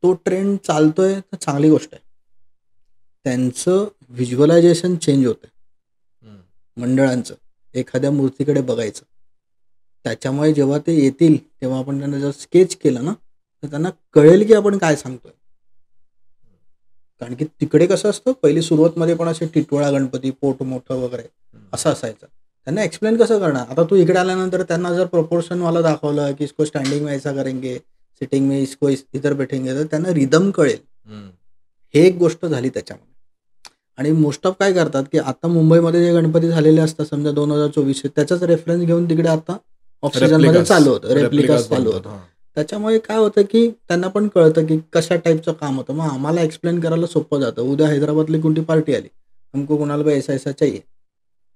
तो ट्रेंड चालतोय तर चांगली गोष्ट आहे. त्यांचं व्हिज्युअलायझेशन चेंज होतं मंडळांचं, एखाद्या मूर्तीकडे बघायचं. त्याच्यामुळे जेव्हा ते येतील तेव्हा आपण त्यांना जर स्केच केलं ना, तर त्यांना कळेल की आपण काय सांगतोय. कारण की तिकडे कसं असतं, पहिली सुरुवातमध्ये पण असे टिटवाळा गणपती, पोट मोठं वगैरे असं असायचं. त्यांना एक्सप्लेन कसं करणार? आता तू इकडे आल्यानंतर त्यांना जर प्रपोर्शनवाला दाखवलं की इसको स्टँडिंग में ऐसा करेंगे, सिटिंग में इसको इधर बैठेंगे, तर त्यांना रिदम कळेल. हे एक गोष्ट झाली त्याच्यामध्ये. आणि मोस्ट ऑफ काय करतात की आता मुंबईमध्ये जे गणपती झालेले असतात समजा 2024 त्याचाच रेफरन्स घेऊन तिकडे आता ऑफ सीझनमध्ये चालू होतं, रेप्लिकास चालू होतं. त्याच्यामुळे काय होतं की त्यांना पण कळतं की कशा टाईपचं काम होतं. मग आम्हाला एक्सप्लेन करायला सोपं जातं. उद्या हैदराबादली कोणती पार्टी आली, हमको कोणाला भी ऐसा ऐसा चाहिए,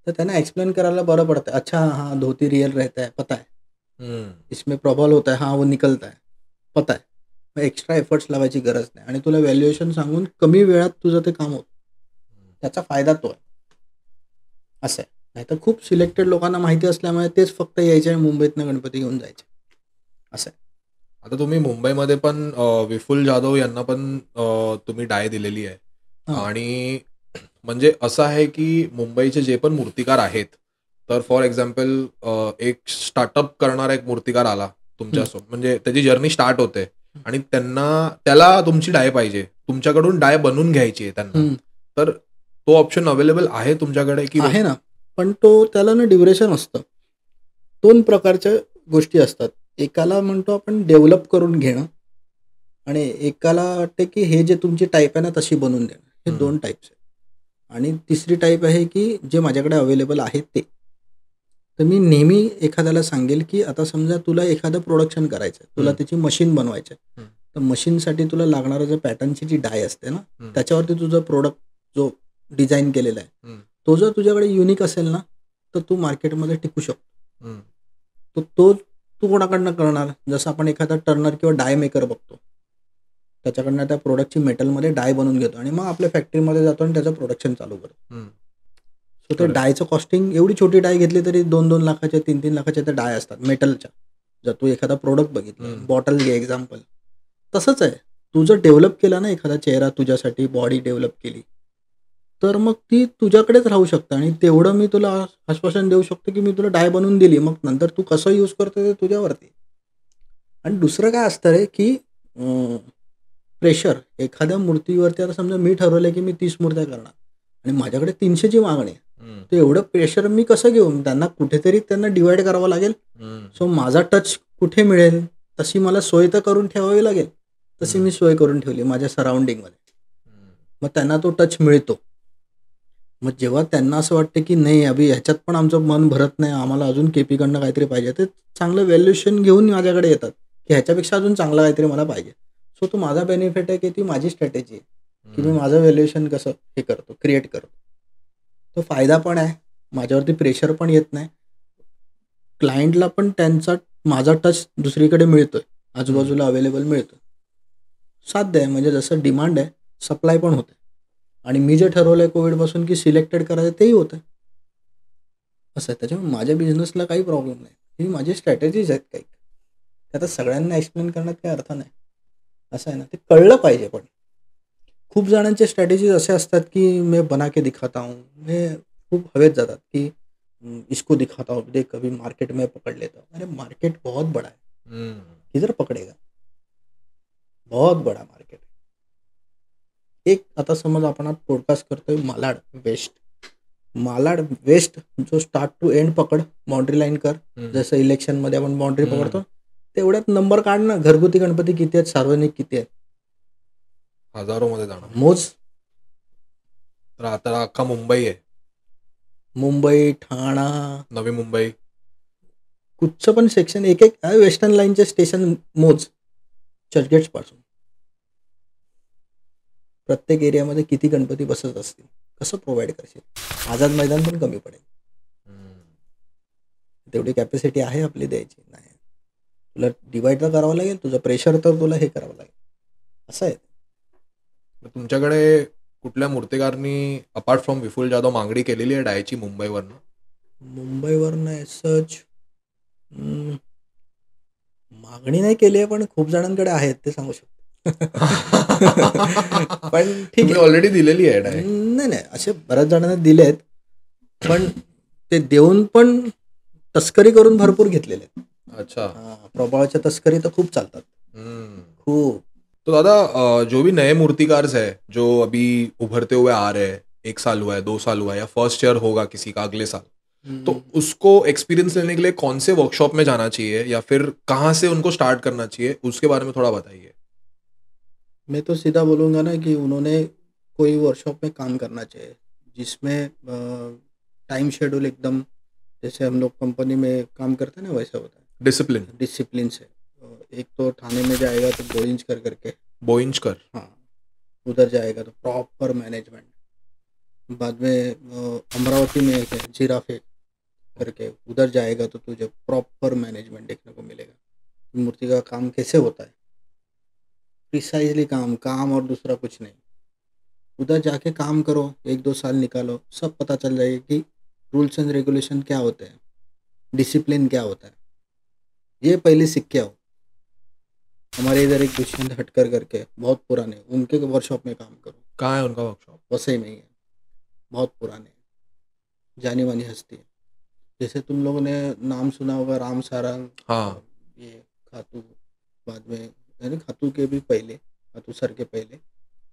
तर त्यांना एक्सप्लेन करायला बरं पडतं. अच्छा हाँ धोती रियल रहता है, पता है, इसमें प्रॉब्लम होता है, हाँ वो निकलता है, पता आहे. मग एक्स्ट्रा एफर्ट्स लावायची गरज नाही आणि तुला व्हॅल्युएशन सांगून कमी वेळात तुझं ते काम होतं. त्याचा फायदा तो आहे. असं आहे. नाहीतर खूप सिलेक्टेड लोकांना माहिती असल्यामुळे तेच फक्त यायचे आणि मुंबईतनं गणपती घेऊन जायचे. असं आहे. आता तुम्ही मुंबईमध्ये पण विपुल जाधव यांना पण तुम्ही डाय दिलेली आहे. हां. आणि म्हणजे असं आहे की मुंबईचे जे पण मूर्तिकार आहेत, तर फॉर एक्झाम्पल एक स्टार्टअप करणारा एक मूर्तिकार आला तुमच्यासोबत, म्हणजे त्याची जर्नी स्टार्ट होते आणि त्याला तुमची डाय पाहिजे, तुमच्याकडून डाय बनवून घ्यायची आहे त्यांना, हं. तर तो ऑप्शन अवेलेबल आहे तुमच्याकडे की? आहे ना, पण त्याला ना ड्युरेशन असतं. 2 प्रकारच्या गोष्टी असतात. एकाला म्हणतो आपण डेव्हलप करून घेणं आणि एकाला वाटते की हे जे तुमची टाईप आहे ना तशी बनवून देणं. हे 2 टाईप्स आहेत. आणि तिसरी टाईप आहे की जे माझ्याकडे अवेलेबल आहे ते. तर मी नेहमी एखाद्याला सांगेल की आता समजा तुला एखादं प्रोडक्शन करायचं आहे, तुला त्याची मशीन बनवायची आहे. तर मशीनसाठी तुला लागणारं जे पॅटर्नची जी डाय असते ना, त्याच्यावरती तुझं प्रोडक्ट जो डिझाईन केलेला आहे, तो जर तुझ्याकडे युनिक असेल ना, तर तू मार्केटमध्ये टिकू शकतो. तर तो तू कोणाकडनं करणार? जसं आपण एखादा टर्नर किंवा डाय मेकर बघतो. त्याच्याकडनं त्या प्रोडक्टची मेटलमध्ये डाय बनवून घेतो आणि मग आपल्या फॅक्टरीमध्ये जातो आणि त्याचं प्रोडक्शन चालू करतो. सो ते डायचं कॉस्टिंग, एवढी छोटी डाय घेतली तरी 2-2 लाखाच्या 3-3 लाखाच्या त्या डाय असतात मेटलच्या. जर तू एखादा प्रोडक्ट बघितला, बॉटल घे एक्झाम्पल, तसंच आहे. तू जर डेव्हलप केला ना एखादा चेहरा तुझ्यासाठी, बॉडी डेव्हलप केली, तर मग ती तुझ्याकडेच राहू शकतं आणि तेवढं मी तुला आश्वासन देऊ शकतो की मी तुला डाय बनवून दिली. मग नंतर तू कसं यूज करतो ते तुझ्यावरती. आणि दुसरं काय असतं रे की प्रेशर एखाद्या मूर्तीवरती. आता समजा मी ठरवलं की मी 30 मूर्त्या करणार आणि माझ्याकडे 300ची मागणी आहे. तर एवढं प्रेशर मी कसं घेऊ? त्यांना डिवाइड करावं लागेल. सो माझा टच कुठे मिळेल तशी मला सोय तर करून ठेवावी लागेल. तशी मी सोय करून ठेवली माझ्या सराउंडिंगमध्ये. मग त्यांना तो टच मिळतो. मग जेव्हा त्यांना असं वाटतं की नाही अभि ह्याच्यात पण आमचं मन भरत नाही, आम्हाला अजून केपीकडनं काहीतरी पाहिजे, ते चांगलं व्हॅल्युएशन घेऊन माझ्याकडे येतात की ह्याच्यापेक्षा अजून चांगलं काहीतरी मला पाहिजे. सो तो माझा बेनिफिट आहे की ती माझी स्ट्रॅटेजी आहे की मी माझं व्हॅल्युएशन कसं हे करतो, क्रिएट करतो. तो फायदा पण आहे, माझ्यावरती प्रेशर पण येत नाही, क्लायंटला पण माझा टच दुसरीकडे मिळतोय, आजूबाजूला अवेलेबल मिळतो. साध्य आहे, म्हणजे जसं डिमांड आहे सप्लाय पण होते. आणि मी जे ठरवलंय कोविडपासून की सिलेक्टेड करायचं तेही होतं. असं आहे. त्याच्यामुळे माझ्या बिझनेसला काही प्रॉब्लेम नाही. ही माझी स्ट्रॅटेजीज आहेत काही. आता सगळ्यांना एक्सप्लेन करण्यात काही अर्थ नाही. असं आहे ना, ते कळलं पाहिजे. पण खूप जणांचे स्ट्रॅटेजीज असे असतात की मैं बना के दिखाता हूँ, हे खूप हवेत जातात की इसको दिखाता हूँ, देख कभी मार्केट में पकड़ लेता हूँ. अरे मार्केट बहुत बड़ा है, किधर पकड़ेगा? बहुत बड़ा मार्केट है. एक आता समज आपण आज पॉडकास्ट करतोय मालाड वेस्ट जो स्टार्ट टू एंड पकड, बाउंड्री लाईन कर. जसं इलेक्शनमध्ये आपण बाउंड्री पकडतो तेवढ्यात नंबर काढ ना. घरगुती गणपती किती आहेत, सार्वजनिक किती आहेत? हजारो मध्ये जाणार. मोज. तर आता अख्खा मुंबई आहे, मुंबई, ठाणा, नवी मुंबई, कुठचं पण सेक्शन एक एक वेस्टर्न लाईनचे स्टेशन मोज चर्चगेट्स पासून. प्रत्येक एरियामध्ये किती गणपती बसत असतील, कसं प्रोव्हाइड करशील? आझाद मैदान पण कमी पडेल. तेवढी कॅपॅसिटी आहे आपली द्यायची नाही. तुला डिवाइड तर करावं लागेल, तुझं प्रेशर तर तुला हे करावं लागेल. असं आहे. तुमच्याकडे कुठल्या मूर्तिकारनी अपार्ट फ्रॉम विपुल जाधव मागणी केलेली आहे डायची मुंबईवरनं? मुंबईवरनं सच मागणी नाही केली आहे, पण खूप जणांकडे आहेत ते सांगू शकतो. पण ठीक आहे, ऑलरेडी दिलेली आहे डाय? नाही, असे बऱ्याच जणांना दिले आहेत, पण ते देऊन पण तस्करी करून भरपूर घेतलेले आहेत. अच्छा. प्रभावाच्या तस्करी तर खूप चालतात, खूप. तो दादा, जो भी नए मूर्तिकार है जो अभी उभरते हुए आ रहे हैं, 1 साल हुआ है, 2 साल हुआ है, या फर्स्ट ईयर होगा किसी का अगले साल, तो उसको एक्सपीरियंस लेने के लिए कौन से वर्कशॉप में जाना चाहिए या फिर कहाँ से उनको स्टार्ट करना चाहिए, उसके बारे में थोड़ा बताइए. मैं तो सीधा बोलूँगा ना कि उन्होंने कोई वर्कशॉप में काम करना चाहिए जिसमें टाइम शेड्यूल एकदम, जैसे हम लोग कंपनी में काम करते हैं ना वैसा होता है. डिसिप्लिन से. एक तो थाने में जाएगा तो बोइंजकर, हाँ, उधर जाएगा तो प्रॉपर मैनेजमेंट. बाद में अमरावती में एक है जिराफे करके, उधर जाएगा तो तुझे प्रॉपर मैनेजमेंट देखने को मिलेगा. मूर्ति का काम कैसे होता है, प्रिसाइजली काम और दूसरा कुछ नहीं. उधर जाके काम करो, 1-2 साल निकालो, सब पता चल जाएगा कि रूल्स एंड रेगुलेशन क्या होते हैं, डिसिप्लिन क्या होता है, ये पहले सीख के आओ। हमारे इधर एक दुष्यंत हटकर करके बहुत पुराने, उनके वर्कशॉप में काम करो। कहाँ है उनका वर्कशॉप? वसई में ही है, बहुत पुराने, जानी मानी हस्ती है। जैसे तुम लोगों ने नाम सुना होगा राम सारंग, हाँ ये खातू, बाद में यानी खातू के भी पहले, खातू सर के पहले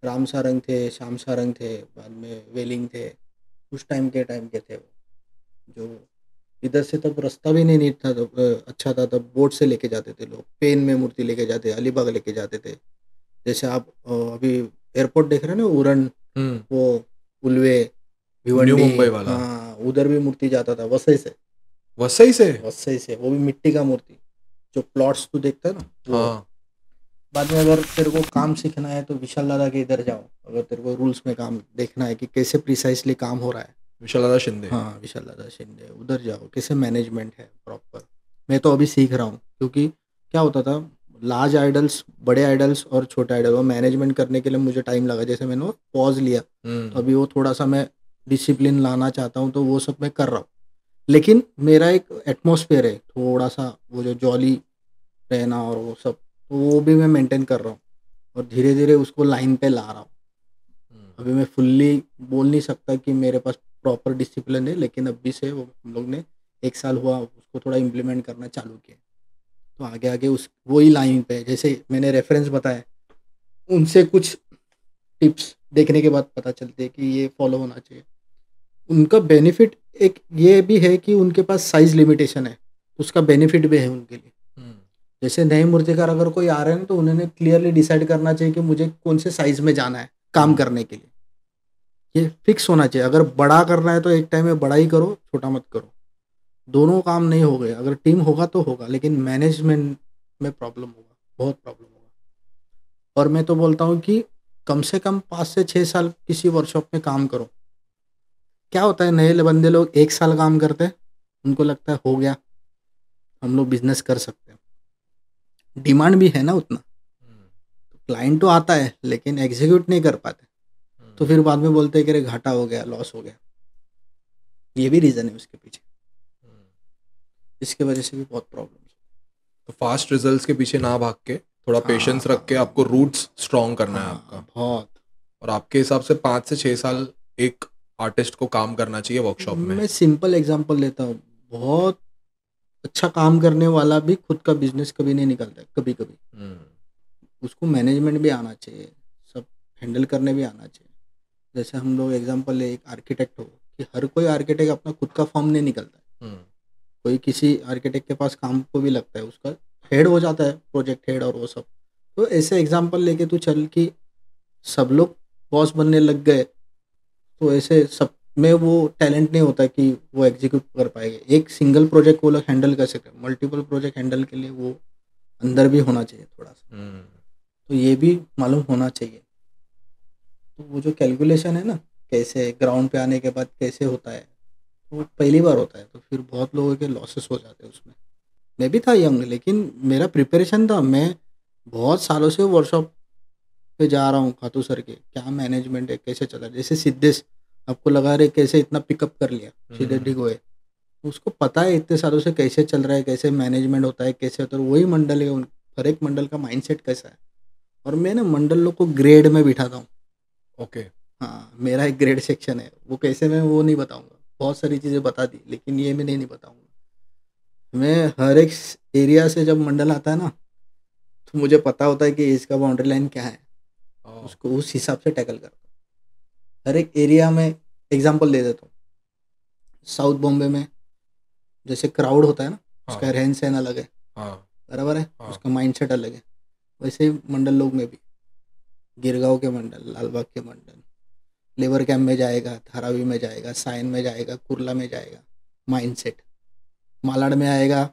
राम सारंग थे, श्याम सारंग थे, बाद में वेलिंग थे, उस टाइम के थे वो। जो इधर से तब रास्ता भी नहीं था, तब अच्छा था, तब बोट से लेके जाते थे लोग, पेन में मूर्ति लेके जाते, अलीबाग लेके जाते थे। जैसे आप अभी एयरपोर्ट देख रहे हैं ना, उड़न, वो उल्वे, न्यू भिवंडी, मुंबई वाला। हाँ उधर भी मूर्ति जाता था, वसई से। वसई से? वसई से, वो भी मिट्टी का मूर्ति, जो प्लॉट्स तू देखता है ना वो। हाँ बाद में अगर तेरे को काम सीखना है तो विशाल दादा के इधर जाओ, अगर तेरे को रूल्स में काम देखना है कि कैसे प्रिसाइसली काम हो रहा है। विशाल दादा शिंदे। हाँ विशाल दादा शिंदे, उधर जाओ, कैसे मैनेजमेंट है प्रॉपर। मैं तो अभी सीख रहा हूँ, क्योंकि क्या होता था, लार्ज आइडल्स, बड़े आइडल्स और छोटे आइडल, वो मैनेजमेंट करने के लिए मुझे टाइम लगा। जैसे मैंने पॉज लिया, तो अभी वो थोड़ा सा मैं डिसिप्लिन लाना चाहता हूँ, तो वो सब मैं कर रहा हूँ। लेकिन मेरा एक एटमॉस्फेयर है थोड़ा सा, वो जो जॉली रहना और वो सब, तो वो भी मैं मेंटेन कर रहा हूँ, और धीरे धीरे उसको लाइन पे ला रहा हूँ। अभी मैं फुल्ली बोल नहीं सकता कि मेरे पास प्रॉपर डिसिप्लिन है, लेकिन अभी से वो हम लोग ने 1 साल हुआ उसको थोड़ा इम्प्लीमेंट करना चालू किया। तो आगे आगे उस वही लाइन पे, जैसे मैंने रेफरेंस बताया, उनसे कुछ टिप्स देखने के बाद पता चलते हैं कि ये फॉलो होना चाहिए। उनका बेनिफिट एक ये भी है कि उनके पास साइज लिमिटेशन है, उसका बेनिफिट भी है उनके लिए। जैसे नए मूर्तिकार अगर कोई आ रहे हैं, तो उन्होंने क्लियरली डिसाइड करना चाहिए कि मुझे कौन से साइज में जाना है काम करने के लिए, ये फिक्स होना चाहिए। अगर बड़ा करना है तो एक टाइम में बड़ा ही करो, छोटा मत करो। दोनों काम नहीं हो गए, अगर टीम होगा तो होगा, लेकिन मैनेजमेंट में प्रॉब्लम होगा, बहुत प्रॉब्लम होगा। और मैं तो बोलता हूँ कि कम से कम 5 से 6 साल किसी वर्कशॉप में काम करो। क्या होता है, नए बंदे लोग 1 साल काम करते हैं, उनको लगता है हो गया, हम लोग बिजनेस कर सकते हैं, डिमांड भी है ना उतना, क्लाइंट तो आता है लेकिन एग्जीक्यूट नहीं कर पाते, तो फिर बाद में बोलते हैं कि अरे घाटा हो गया, लॉस हो गया। ये भी रीज़न है उसके पीछे, इसके वजह से भी बहुत प्रॉब्लम। तो फास्ट रिजल्ट्स के पीछे ना भाग के थोड़ा पेशेंस रख के आपको रूट्स स्ट्रॉन्ग करना है आपका बहुत। और आपके हिसाब से 5 से 6 साल एक आर्टिस्ट को काम करना चाहिए वर्कशॉप में। मैं सिंपल एग्जांपल लेता हूँ, बहुत अच्छा काम करने वाला भी खुद का बिजनेस कभी नहीं निकलता है, कभी कभी उसको मैनेजमेंट भी आना चाहिए, सब हैंडल करने भी आना चाहिए। जैसे हम लोग एग्जांपल ले, एक आर्किटेक्ट हो, कि हर कोई आर्किटेक्ट अपना खुद का फॉर्म नहीं निकलता है, कोई किसी आर्किटेक्ट के पास काम को भी लगता है, उसका हेड हो जाता है, प्रोजेक्ट हेड और वो सब। तो ऐसे एग्जांपल लेके तू चल कि सब लोग बॉस बनने लग गए, तो ऐसे सब में वो टैलेंट नहीं होता कि वो एग्जीक्यूट कर पाएंगे। एक सिंगल प्रोजेक्ट वो लोग हैंडल कर सकते हैं, मल्टीपल प्रोजेक्ट हैंडल के लिए वो अंदर भी होना चाहिए थोड़ा सा, तो ये भी मालूम होना चाहिए। तो वो जो कैलकुलेशन है ना, कैसे ग्राउंड पे आने के बाद कैसे होता है, वो पहली बार होता है, तो फिर बहुत लोगों के लॉसेस हो जाते हैं उसमें। मैं भी था यंग, लेकिन मेरा प्रिपरेशन था, मैं बहुत सालों से वर्कशॉप पे जा रहा हूँ खातू सर के, क्या मैनेजमेंट है, कैसे चला। जैसे सिद्धेश, आपको लगा रहे कैसे इतना पिकअप कर लिया, सीधे डिगोए, उसको पता है इतने सालों से कैसे चल रहा है, कैसे मैनेजमेंट होता है, कैसे होता है, वही मंडल है, हर एक मंडल का माइंडसेट कैसा है। और मैं ना मंडल लोग को ग्रेड में बिठाता हूँ। ओके। हाँ, मेरा एक ग्रेड सेक्शन है, वो कैसे मैं वो नहीं बताऊँगा, बहुत सारी चीज़ें बता दी, लेकिन ये मैं नहीं बताऊँगा। मैं हर एक एरिया से जब मंडल आता है ना, तो मुझे पता होता है कि इसका बाउंड्री लाइन क्या है, उसको उस हिसाब से टैकल करता हूँ। हर एक एरिया में एग्जांपल दे देता हूँ। साउथ बॉम्बे में जैसे क्राउड होता है ना, उसका रहन सहन अलग है, बराबर है, उसका माइंडसेट अलग है। वैसे ही मंडल लोग में भी, गिरगांव के मंडल, लालबाग के मंडल, लेबर कैंप में जाएगा, धारावी में जाएगा, साइन में जाएगा, कुर्ला में जाएगा, माइंडसेट। मालाड में आएगा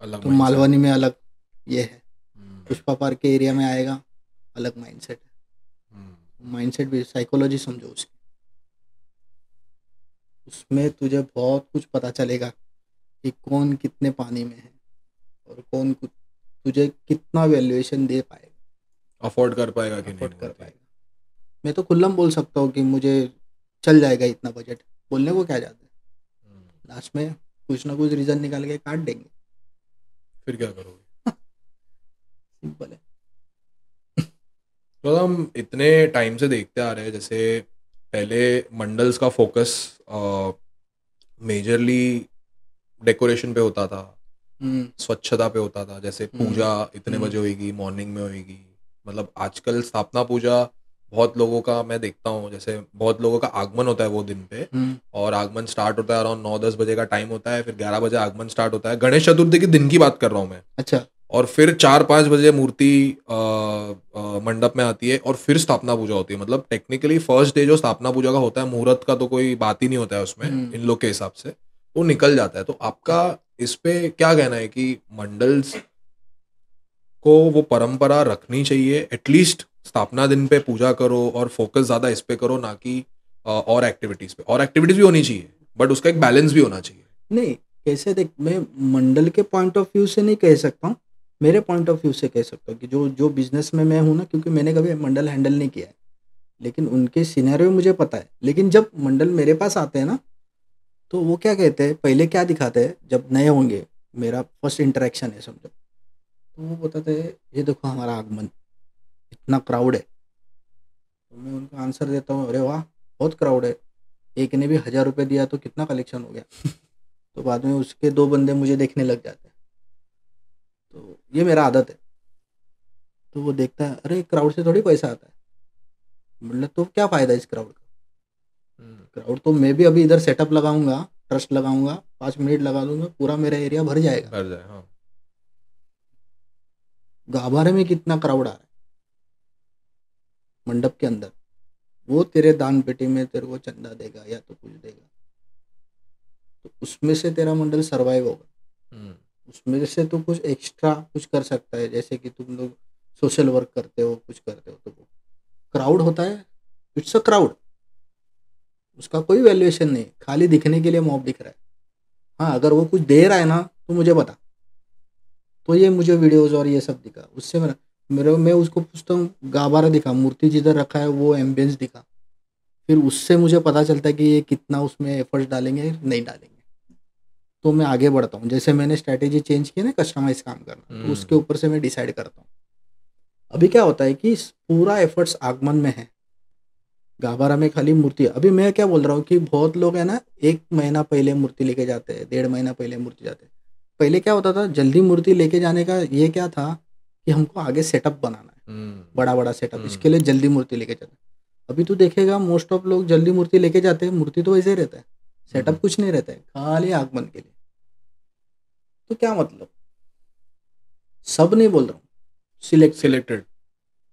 अलग तो मालवनी में अलग ये है, पुष्पा पार्क के एरिया में आएगा अलग माइंडसेट है। माइंडसेट भी साइकोलॉजी समझो उसकी, उसमें तुझे बहुत कुछ पता चलेगा कि कौन कितने पानी में है और कौन तुझे कितना वैल्यूएशन दे पाएगा, अफोर्ड कर पाएगा कि अफोर्ड नहीं कर पाएगा। मैं तो खुल्लम बोल सकता हूँ कि मुझे चल जाएगा इतना बजट, बोलने को क्या जाता है, लास्ट में कुछ ना कुछ रीजन निकाल के काट देंगे, फिर क्या करोगे? सिंपल है। तो हम इतने टाइम से देखते आ रहे हैं, जैसे पहले मंडल्स का फोकस मेजरली डेकोरेशन पे होता था, स्वच्छता पे होता था, जैसे पूजा इतने बजे होएगी, मॉर्निंग में होएगी। मतलब आजकल स्थापना पूजा बहुत लोगों का मैं देखता हूँ, जैसे बहुत लोगों का आगमन होता है वो दिन पे, और आगमन स्टार्ट होता है अराउंड 9-10 बजे का टाइम होता है, फिर 11 बजे आगमन स्टार्ट होता है। गणेश चतुर्थी के दिन की बात कर रहा हूँ मैं। अच्छा, और फिर 4-5 बजे मूर्ति मंडप में आती है और फिर स्थापना पूजा होती है। मतलब टेक्निकली फर्स्ट डे जो स्थापना पूजा का होता है, मुहूर्त का तो कोई बात ही नहीं होता है उसमें, इन लोग के हिसाब से वो निकल जाता है। तो आपका इस पे क्या कहना है कि मंडल्स को वो परंपरा रखनी चाहिए, एटलीस्ट स्थापना दिन पे पूजा करो और फोकस ज्यादा इस पे करो, ना कि और एक्टिविटीज पे? और एक्टिविटीज भी होनी चाहिए बट उसका एक बैलेंस भी होना चाहिए। नहीं, कैसे देख, मैं मंडल के पॉइंट ऑफ व्यू से नहीं कह सकता हूँ, मेरे पॉइंट ऑफ व्यू से कह सकता हूँ कि जो जो बिजनेस में मैं हूँ ना, क्योंकि मैंने कभी मंडल हैंडल नहीं किया है, लेकिन उनके सिनेरियो मुझे पता है। लेकिन जब मंडल मेरे पास आते हैं ना, तो वो क्या कहते हैं, पहले क्या दिखाते हैं, जब नए होंगे, मेरा फर्स्ट इंटरेक्शन है समझो, तो वो बताते हैं ये देखो हमारा आगमन, इतना क्राउड है। तो मैं उनको आंसर देता हूँ, अरे वाह बहुत क्राउड है, एक ने भी 1000 रुपये दिया तो कितना कलेक्शन हो गया। तो बाद में उसके 2 बंदे मुझे देखने लग जाते हैं। तो ये मेरा आदत है। तो वो देखता है, अरे क्राउड से थोड़ी पैसा आता है। मतलब तो क्या फ़ायदा इस क्राउड का? क्राउड तो मैं भी अभी इधर सेटअप लगाऊंगा, ट्रस्ट लगाऊंगा, 5 मिनट लगा दूंगा, पूरा मेरा एरिया भर जाएगा। भर जाए, हाँ। गाभारे में कितना क्राउड आ रहा है मंडप के अंदर, वो तेरे दान पेटी में तेरे को चंदा देगा या तो कुछ देगा, तो उसमें से तेरा मंडल सरवाइव होगा। उसमें से तो कुछ एक्स्ट्रा कुछ कर सकता है, जैसे कि तुम लोग सोशल वर्क करते हो, कुछ करते हो, तो वो क्राउड होता है, इट्स अ क्राउड, उसका कोई वैल्यूएशन नहीं, खाली दिखने के लिए मॉब दिख रहा है। हाँ, अगर वो कुछ दे रहा है ना तो मुझे बता, तो ये मुझे वीडियोस और ये सब दिखा, उससे मैं उसको पूछता हूँ, गाभारा दिखा, मूर्ति जिधर रखा है वो एम्बियंस दिखा, फिर उससे मुझे पता चलता है कि ये कितना उसमें एफर्ट्स डालेंगे नहीं डालेंगे, तो मैं आगे बढ़ता हूँ। जैसे मैंने स्ट्रैटेजी चेंज की ना, कस्टमाइज काम करना, तो उसके ऊपर से मैं डिसाइड करता हूँ। अभी क्या होता है कि पूरा एफर्ट्स आगमन में है, गाभारा में खाली मूर्ति है। अभी मैं क्या बोल रहा हूँ कि बहुत लोग है ना, 1 महीना पहले मूर्ति लेके जाते हैं, 1.5 महीना पहले मूर्ति जाते हैं। पहले क्या होता था, जल्दी मूर्ति लेके जाने का ये क्या था कि हमको आगे सेटअप बनाना है, बड़ा बड़ा सेटअप, इसके लिए जल्दी मूर्ति लेके जाते हैं। अभी तू देखेगा मोस्ट ऑफ लोग जल्दी मूर्ति लेके जाते हैं, मूर्ति तो वैसे ही रहता है, सेटअप कुछ नहीं रहता है, खाली आगमन के लिए। तो क्या मतलब, सब नहीं बोल रहा हूँ, सिलेक्टेड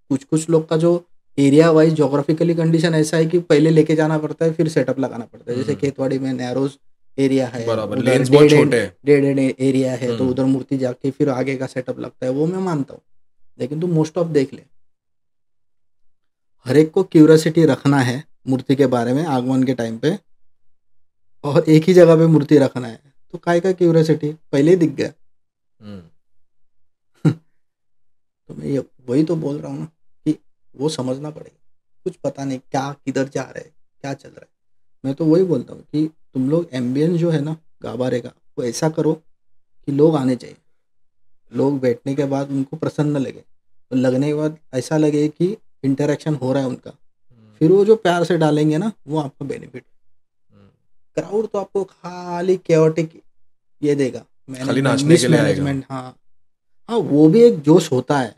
कुछ कुछ लोग का जो एरिया वाइज जोग्राफिकली कंडीशन ऐसा है कि पहले लेके जाना पड़ता है, फिर सेटअप लगाना पड़ता है। जैसे खेतवाड़ी में नैरोज एरिया है, बराबर, उधर लेन्स बहुत छोटे हैं, डेड एंड एरिया है, तो उधर मूर्ति जाके फिर आगे का सेटअप लगता है, वो मैं मानता हूँ। लेकिन तू मोस्ट ऑफ देख ले, हर एक को क्यूरियोसिटी रखना है मूर्ति के बारे में आगमन के टाइम पे, और एक ही जगह पे मूर्ति रखना है, तो काय का क्यूरियोसिटी पहले ही दिख गया। तो मैं ये वही तो बोल रहा हूँ ना कि वो समझना पड़ेगा, कुछ पता नहीं क्या किधर जा रहा है, क्या चल रहा है। मैं तो वही बोलता हूँ कि तुम लोग एम्बियंस जो है ना गाभारे का, वो ऐसा करो कि लोग आने चाहिए, लोग बैठने के बाद उनको प्रसन्न लगे, तो लगने के बाद ऐसा लगे कि इंटरेक्शन हो रहा है उनका, फिर वो जो प्यार से डालेंगे ना, वो आपका बेनिफिट। क्राउड तो आपको खाली केओटिक ये देगा, खाली नाचने के लिए आएगा। मैनेजमेंट, हाँ वो भी एक जोश होता है,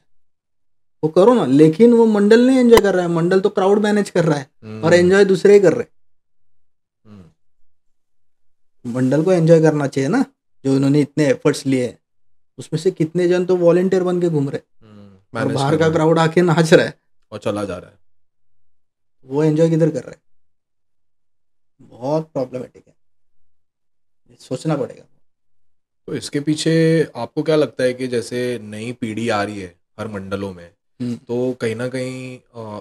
वो करो ना, लेकिन वो मंडल नहीं एंजॉय कर रहा है, मंडल तो क्राउड मैनेज कर रहा है, और एंजॉय दूसरे ही कर रहे हैं। मंडल को एंजॉय करना चाहिए ना, जो इन्होंने इतने एफर्ट्स लिए हैं, उसमें से कितने जन तो वॉलंटियर बन के घूम रहे, और बाहर का क्राउड आके नाच रहा है और चला जा रहा है, वो एंजॉय किधर कर रहा है? बहुत प्रॉब्लमेटिक है, सोचना पड़ेगा। तो इसके पीछे आपको क्या लगता है कि जैसे नई पीढ़ी आ रही है हर मंडलों में, तो कहीं ना कहीं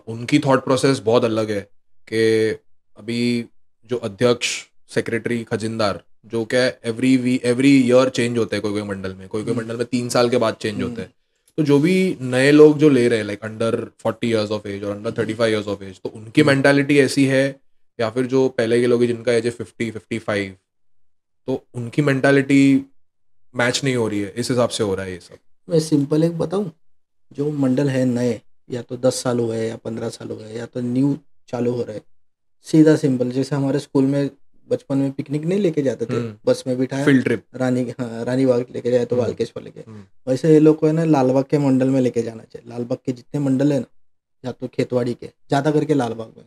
उनकी थॉट प्रोसेस बहुत अलग है कि अभी जो अध्यक्ष, सेक्रेटरी, खजिनदार, जो क्या एवरी ईयर चेंज होते हैं, कोई मंडल में, कोई मंडल में 3 साल के बाद चेंज होते हैं। तो जो भी नए लोग जो ले रहे हैं, like under 40 years of age और अंडर 35 ईयर्स ऑफ एज, तो उनकी मेंटालिटी ऐसी है, या फिर जो पहले के लोग जिनका एज है 50-55, तो उनकी मेंटालिटी मैच नहीं हो रही है, इस हिसाब से हो रहा है ये सब। मैं सिंपल एक बताऊं, जो मंडल है नए, या तो 10 साल हुए या 15 साल हुए या तो न्यू चालू हो रहे, सीधा सिंपल, जैसे हमारे स्कूल में बचपन में पिकनिक नहीं लेके जाते थे, बस में बिठाया फील्ड ट्रिप, रानी बाग लेके जाए तो हम्म, बालकेश्वर लेके, वैसे ये लोग को है ना लालबाग के मंडल में लेके जाना चाहिए। लालबाग के जितने मंडल है ना, या तो खेतवाड़ी के, ज़्यादा करके लालबाग में,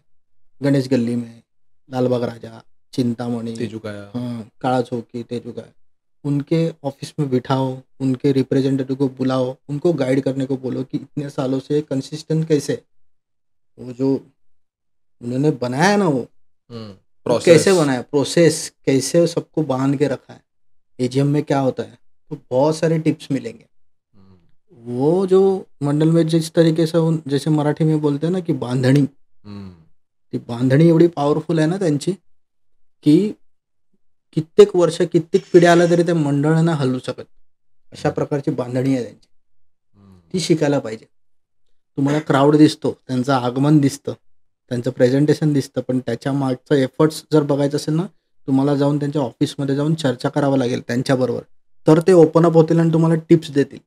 गणेश गली में, लालबाग राजा, चिंतामणि, तेजुकाया, हाँ, काला चौकी, तेजुका, उनके ऑफिस में बिठाओ, उनके रिप्रेजेंटेटिव को बुलाओ, उनको गाइड करने को बोलो कि इतने सालों से कंसिस्टेंट कैसे, वो जो उन्होंने बनाया है ना, वो कैसे बनाया, प्रोसेस कैसे सबको बांध के रखा है, एजीएम में क्या होता है, तो बहुत सारे टिप्स मिलेंगे। वो जो मंडल में जिस तरीके से जैसे मराठी में बोलते हैं ना कि बांधणी, ती बांधणी एवढी पॉवरफुल आहे ना त्यांची, की कित्येक वर्ष कित्येक पिढ्या आल्या तरी ते मंडळ ना हलू शकत, अशा प्रकारची बांधणी आहे त्यांची, ती शिकायला पाहिजे। तुम्हाला क्राऊड दिसतो, त्यांचं आगमन दिसतं, त्यांचं प्रेझेंटेशन दिसतं, पण त्याच्या मागचं एफर्ट्स जर बघायचं असेल ना, तुम्हाला जाऊन त्यांच्या ऑफिसमध्ये जाऊन चर्चा करावं लागेल त्यांच्याबरोबर, तर ते ओपन अप होतील आणि तुम्हाला टिप्स देतील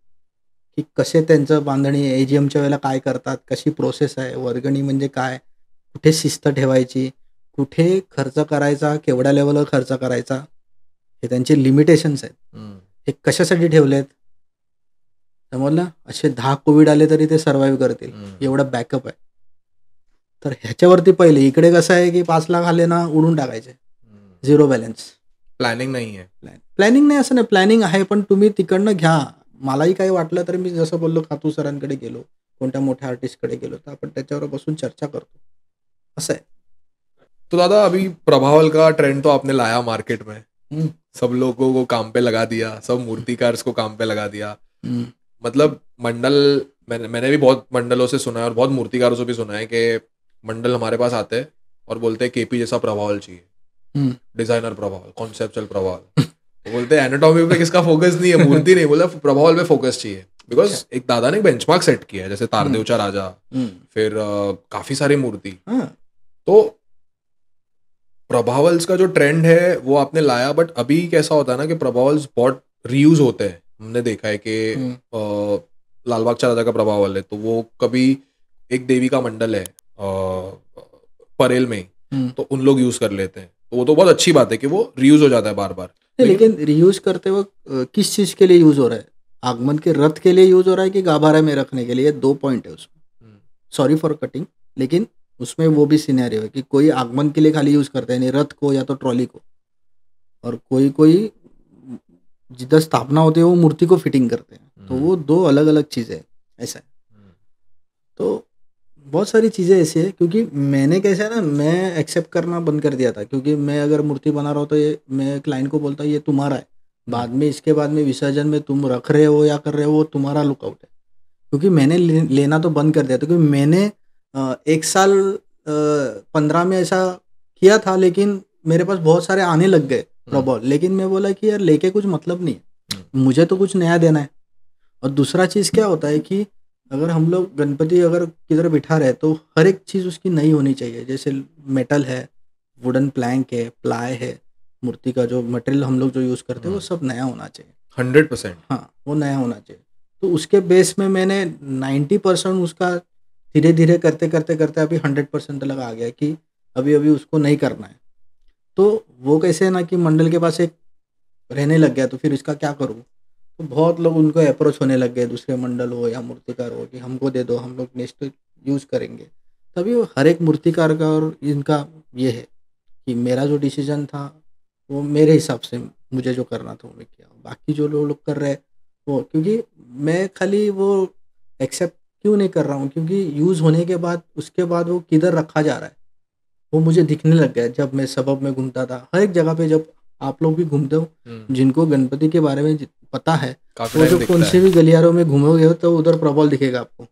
की कसे त्यांचं बांधणी, एजीएमच्या वेळेला काय करतात, कशी प्रोसेस आहे, वर्गणी म्हणजे काय, कुठे शिस्त ठेवायची, कुठे खर्च करायचा, केवढ्या लेवलवर खर्च करायचा, हे त्यांचे लिमिटेशन्स आहेत, हे कशासाठी ठेवलेत, समजलं, असे 10 कोविड आले तरी ते सर्व्हाइव्ह करतील, एवढा बॅकअप आहे। तर ह्याच्यावरती पहिले, इकडे कसं आहे की 5 लाख आले ना उडून टाकायचे, झिरो बॅलन्स, प्लॅनिंग नाही आहे, प्लॅनिंग नाही असं नाही, प्लॅनिंग आहे, पण तुम्ही तिकडनं घ्या। मलाही काही वाटलं तर मी जसं बोललो खातू सरांकडे गेलो, कोणत्या मोठ्या आर्टिस्टकडे गेलो, तर आपण त्याच्यावर बसून चर्चा करतो, असं आहे। तो दादा अभी प्रभावल का ट्रेंड तो आपने लाया मार्केट में, सब लोगों को काम पे लगा दिया, सब मूर्तिकार को काम पे लगा दिया, मतलब मंडल, मैंने भी बहुत मंडलों से सुना है और बहुत मूर्तिकारों से भी सुना है कि मंडल हमारे पास आते हैं और बोलते हैं केपी जैसा प्रभावल चाहिए, डिजाइनर प्रभावल, कॉन्सेप्चुअल प्रभावल, बोलते हैं एनाटॉमी पे किसका फोकस नहीं है, मूर्ति नहीं, बोला प्रभावल पे फोकस चाहिए, बिकॉज एक दादा ने बेंचमार्क सेट किया है, जैसे तारदेवचा राजा, फिर काफी सारी मूर्ति, तो प्रभावल्स का जो ट्रेंड है वो आपने लाया, बट अभी कैसा होता है ना कि प्रभावल्स बहुत रीयूज होते हैं, हमने देखा है कि लालबागचा राजा का प्रभावल है तो वो कभी एक देवी का मंडल है परेल में, तो उन लोग यूज कर लेते हैं, तो वो तो बहुत अच्छी बात है कि वो रीयूज हो जाता है बार बार, लेकिन रीयूज करते वक्त किस चीज के लिए यूज हो रहा है, आगमन के रथ के लिए यूज हो रहा है कि गाभारा में रखने के लिए, 2 पॉइंट है उसमें, सॉरी फॉर कटिंग, लेकिन उसमें वो भी सिनेरियो है कि कोई आगमन के लिए खाली यूज करता है, यानी रथ को या तो ट्रॉली को, और कोई जिधर स्थापना होती है वो मूर्ति को फिटिंग करते हैं, तो वो 2 अलग अलग चीज़ें हैं, ऐसा है। तो बहुत सारी चीज़ें ऐसी है, क्योंकि मैंने कैसे है ना, मैं एक्सेप्ट करना बंद कर दिया था, क्योंकि मैं अगर मूर्ति बना रहा हूँ तो ये मैं क्लाइंट को बोलता हूँ ये तुम्हारा है, बाद में इसके बाद में विसर्जन में तुम रख रहे हो या कर रहे हो वो तुम्हारा लुकआउट है, क्योंकि मैंने लेना तो बंद कर दिया था, क्योंकि मैंने 1 साल 15 में ऐसा किया था, लेकिन मेरे पास बहुत सारे आने लग गए प्रभाव, लेकिन मैं बोला कि यार लेके कुछ मतलब नहीं है, मुझे तो कुछ नया देना है। और दूसरा चीज़ क्या होता है कि अगर हम लोग गणपति अगर किधर बिठा रहे तो हर एक चीज़ उसकी नई होनी चाहिए, जैसे मेटल है, वुडन प्लैंक है, प्लाई है, मूर्ति का जो मटेरियल हम लोग जो यूज़ करते हैं वो सब नया होना चाहिए, 100%, हाँ वो नया होना चाहिए। तो उसके बेस में मैंने 90% उसका धीरे धीरे करते करते करते अभी 100% तक आ गया कि अभी उसको नहीं करना है। तो वो कैसे है ना कि मंडल के पास एक रहने लग गया, तो फिर इसका क्या करूँ, तो बहुत लोग उनको अप्रोच होने लग गए, दूसरे मंडल हो या मूर्तिकार हो, कि हमको दे दो, हम लोग नेक्स्ट यूज़ करेंगे। तभी वो हर एक मूर्तिकार का और इनका ये है कि मेरा जो डिसीजन था वो मेरे हिसाब से मुझे जो करना था वो मैं किया, बाकी जो लोग कर रहे हैं वो, क्योंकि मैं खाली वो एक्सेप्ट क्यों नहीं कर रहा हूँ, क्योंकि यूज़ होने के बाद उसके बाद वो किधर रखा जा रहा है वो मुझे दिखने लग गया। जब मैं सबब में घूमता था, हर एक जगह पे, जब आप लोग भी घूमते हो, जिनको गणपति के बारे में पता है, वो जो कौन से भी गलियारों में घूमोगे तो उधर प्रबल दिखेगा आपको,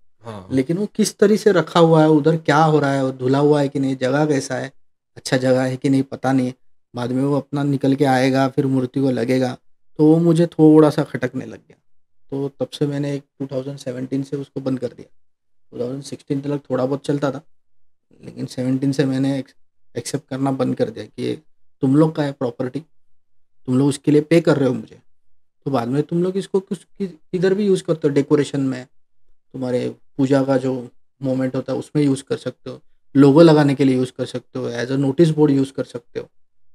लेकिन वो किस तरह से रखा हुआ है, उधर क्या हो रहा है, वो धुला हुआ है कि नहीं, जगह कैसा है, अच्छा जगह है कि नहीं पता नहीं, बाद में वो अपना निकल के आएगा फिर मूर्ति को लगेगा, तो वो मुझे थोड़ा सा खटकने लग गया। तो तब से मैंने 2017 से उसको बंद कर दिया। 2016 तक थोड़ा बहुत चलता था, लेकिन 17 से मैंने एक्सेप्ट करना बंद कर दिया कि तुम लोग का है प्रॉपर्टी, तुम लोग उसके लिए पे कर रहे हो मुझे, तो बाद में तुम लोग इसको किधर भी यूज़ करते हो, डेकोरेशन में, तुम्हारे पूजा का जो मोमेंट होता है उसमें यूज़ कर सकते हो, लोगो लगाने के लिए यूज़ कर सकते हो, age a notice board use कर सकते हो।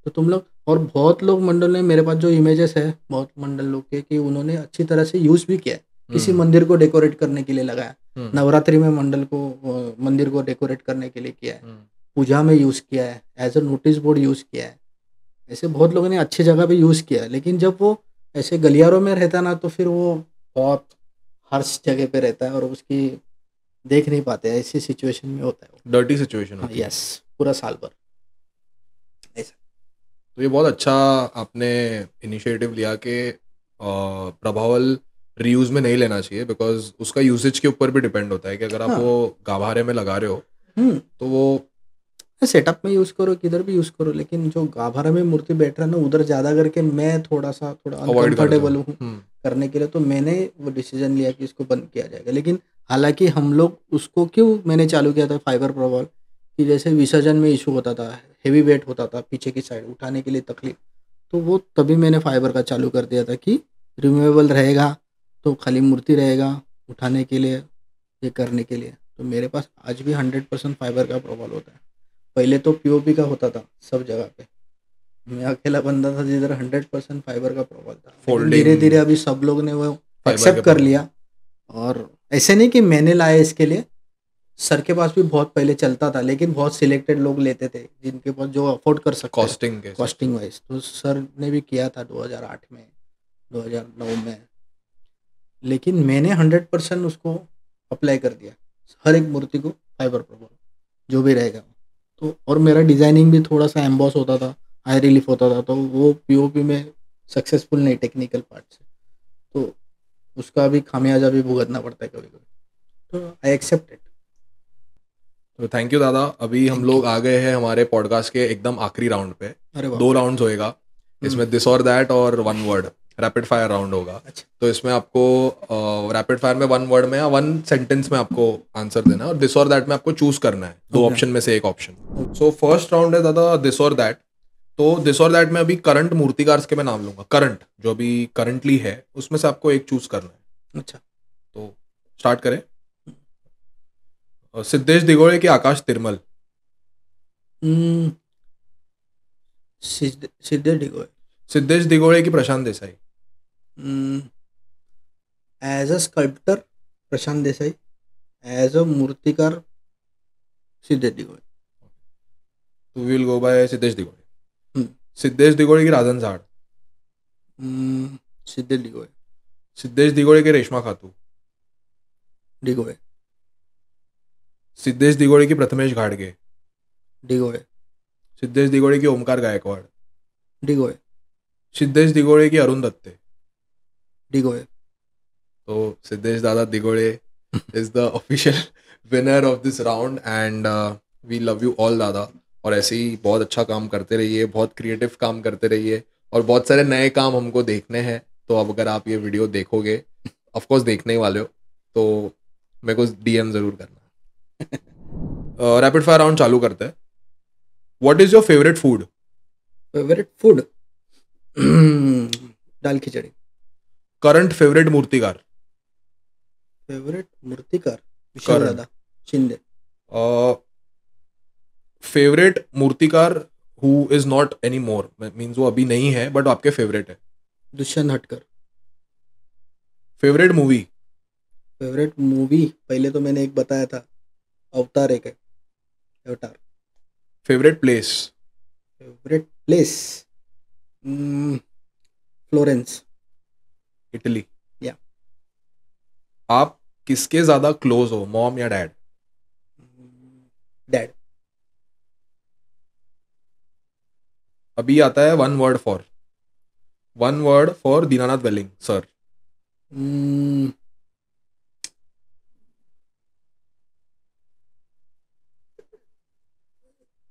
तो तुम लोग, और बहुत लोग मंडल ने, मेरे पास जो इमेजेस है बहुत मंडल लोग के, कि उन्होंने अच्छी तरह से यूज़ भी किया है, किसी मंदिर को डेकोरेट करने के लिए लगाया, नवरात्रि में मंदिर को डेकोरेट करने के लिए किया है, पूजा में यूज़ किया है, as a notice board use किया है। ऐसे बहुत लोगों ने अच्छी जगह पे यूज़ किया है, लेकिन जब वो ऐसे गलियारों में रहता ना, तो फिर वो बहुत हर्ष जगह पे रहता है और उसकी देख नहीं पाते, ऐसी सिचुएशन में होता है वो। डर्टी सिचुएशन हाँ, होती है। यस, पूरा साल भर ऐसा। तो ये बहुत अच्छा आपने इनिशिएटिव लिया कि प्रभावल रीयूज में नहीं लेना चाहिए, बिकॉज उसका यूसेज के ऊपर भी डिपेंड होता है कि अगर आप हाँ। वो गाभारे में लगा रहे हो तो वो सेटअप में यूज़ करो, किधर भी यूज़ करो, लेकिन जो गाभारा में मूर्ति बैठ रहा है ना, उधर ज़्यादा करके मैं थोड़ा अवॉइड कर अनकंफर्टेबल दो। हूँ करने के लिए, तो मैंने वो डिसीजन लिया कि इसको बंद किया जाएगा। लेकिन हालांकि हम लोग उसको क्यों मैंने चालू किया था फाइबर प्रभाव, कि जैसे विसर्जन में इशू होता था, हेवी वेट होता था, पीछे की साइड उठाने के लिए तकलीफ, तो वो तभी मैंने फाइबर का चालू कर दिया था कि रिमूवेबल रहेगा, तो खाली मूर्ति रहेगा उठाने के लिए, ये करने के लिए। तो मेरे पास आज भी 100% फाइबर का प्रभाव होता है। पहले तो पीओपी का होता था सब जगह पे, मैं अकेला बंदा था जिधर 100% फाइबर का प्रभाव था। लेकिन धीरे धीरे अभी सब लोग ने वो एक्सेप्ट कर लिया, और ऐसे नहीं कि मैंने लाया इसके लिए, सर के पास भी बहुत पहले चलता था, लेकिन बहुत सिलेक्टेड लोग लेते थे जिनके पास जो अफोर्ड कर सकते हैं कॉस्टिंग वाइज। तो सर ने भी किया था 2008 में, 2009 में, लेकिन मैंने 100% उसको अप्लाई कर दिया, हर एक मूर्ति को फाइबर प्रभाव जो भी रहेगा। तो और मेरा डिजाइनिंग भी थोड़ा सा एम्बॉस होता था, हाई रिलीफ होता था, तो वो पीओपी में सक्सेसफुल नहीं टेक्निकल पार्ट से, तो उसका भी खामियाजा भी भुगतना पड़ता है कभी कभी। तो आई एक्सेप्ट इट। तो थैंक यू दादा। अभी हम लोग आ गए हैं हमारे पॉडकास्ट के एकदम आखिरी राउंड पे। 2 राउंड्स होएगा इसमें, दिस और दैट और 1 वर्ड रैपिड फायर राउंड होगा। तो इसमें आपको रैपिड फायर में 1 वर्ड में या 1 सेंटेंस में आपको आंसर देना है, और दिस और दैट में आपको चूज करना है 2 ऑप्शन में से एक ऑप्शन। सो फर्स्ट राउंड है दादा दिस और दैट। तो दिस और दैट में अभी करंट मूर्तिकार के मैं नाम लूंगा, करंट जो अभी करंटली है उसमें से आपको एक चूज करना है। अच्छा, तो स्टार्ट करें। सिद्धेश दिगोळे की आकाश तिरमल? सिद्धेश दिगोळे। सिद्धेश दिगोळे की Prashant Desai? As a sculptor Prashant Desai, as a मूर्तिकार सिद्धेश दिगोळे। तो will go by Siddhesh Digole. Siddhesh Digole की राजन झाड़? सिद्धेश दिगोळे। सिद्धेश दिगोळे की रेशमा खातू? दिगोळे। सिद्धेश दिगोळे की प्रथमेश घाडगे? दिगोळे। सिद्धेश दिगोळे की ओमकार गायकवाड? दिगोळे। सिद्धेश दिगोळे की अरुण दत्ते? दिगोळे। तो Siddhesh Dada Digole is the official winner of this round, and we love you all Dada. और ऐसे ही बहुत अच्छा काम करते रहिए, बहुत क्रिएटिव काम करते रहिए, और बहुत सारे नए काम हमको देखने हैं। तो अब अगर आप ये वीडियो देखोगे, ऑफकोर्स देखने ही वाले हो, तो मेरे को DM जरूर करना। रैपिड फायर राउंड चालू करते हैं। What is your favourite food? Favourite food दाल खिचड़ी। करंट फेवरेट मूर्तिकार? फेवरेट मूर्तिकार विशाल दादा शिंदे। फेवरेट मूर्तिकार who is not any more, means वो अभी नहीं है बट आपके फेवरेट है? दुष्यंत हटकर। Favourite movie? फेवरेट मूवी पहले तो मैंने एक बताया था, अवतार एक है, अवतार। Favourite place? Favourite place Florence, Italy. या। आप किसके ज्यादा क्लोज हो, मॉम या डैड? डैड। अभी आता है 1 word for, 1 word for Dinanath Veling sir.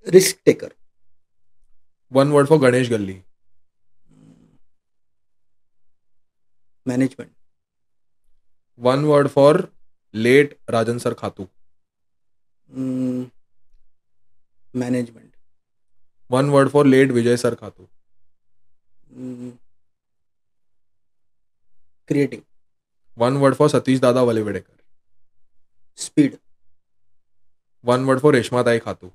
Risk taker. 1 word for Ganesh Galli. Management. 1 word for late Rajan sir Khatu. Management. 1 word for late Vijay sir Khatu. Creative. 1 word for Satish दादा वलेवेडेकर. स्पीड. 1 word फॉर रेश्माताई Khatu.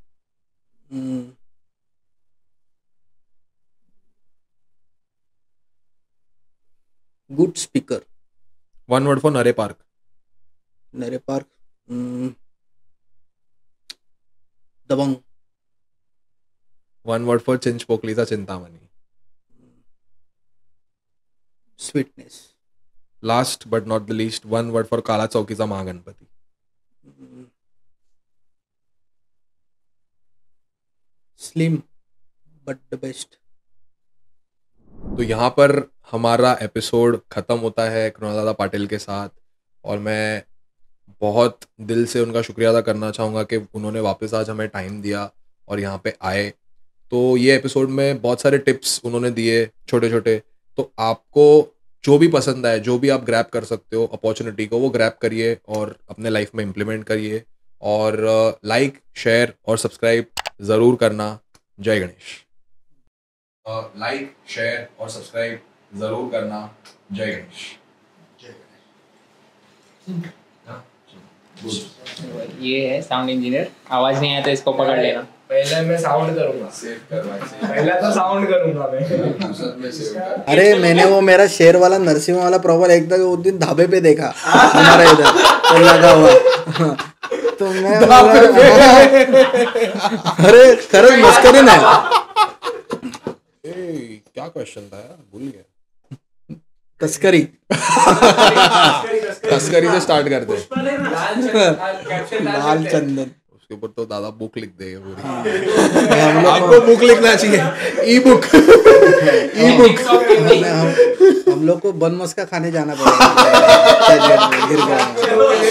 Good speaker. 1 word for Nare Park. Nare Park. दबंग. 1 word for चिंचपोकलीचा Chintamani. Sweetness. Last but not the least 1 word for काला चौकीचा Mahaganpati. Slim but the best. तो यहाँ पर हमारा episode ख़त्म होता है कृणाल दादा पाटिल के साथ, और मैं बहुत दिल से उनका शुक्रिया अदा करना चाहूँगा कि उन्होंने वापस आज हमें टाइम दिया और यहाँ पे आए. तो ये एपिसोड में बहुत सारे टिप्स उन्होंने दिए छोटे छोटे. तो आपको जो भी पसंद आए, जो भी आप ग्रैब कर सकते हो अपॉर्चुनिटी को, वो ग्रैब करिए और अपने लाइफ में इम्प्लीमेंट करिए. और लाइक, शेयर और सब्सक्राइब ज़रूर करना. जय गणेश. लाइक, शेयर और सब्सक्राइब ज़रूर करना. जय गणेश. ये है साउंड इंजीनियर. आवाज नहीं आया तो इसको पकड़ लेना. पहले मैं साउंड करूंगा. पहले तो साउंड करूंगा मैं. अरे मैंने वो मेरा शेर वाला नरसिंह वाला प्रोफाइल एकदा उस दिन ढाबे पे देखा हमारा इधर तो लगा हुआ. तो मैं अरे खरंच मस्करी नाही. क्या क्वेश्चन था यार, भूल गया. तस्करी. तस्करी से स्टार्ट करते हैं. लाल चंदन. उसके ऊपर तो दादा बुक लिख देंगे पूरी. आपको बुक लिखना चाहिए. E book. हम लोग को बन मस्का खाने जाना पड़ेगा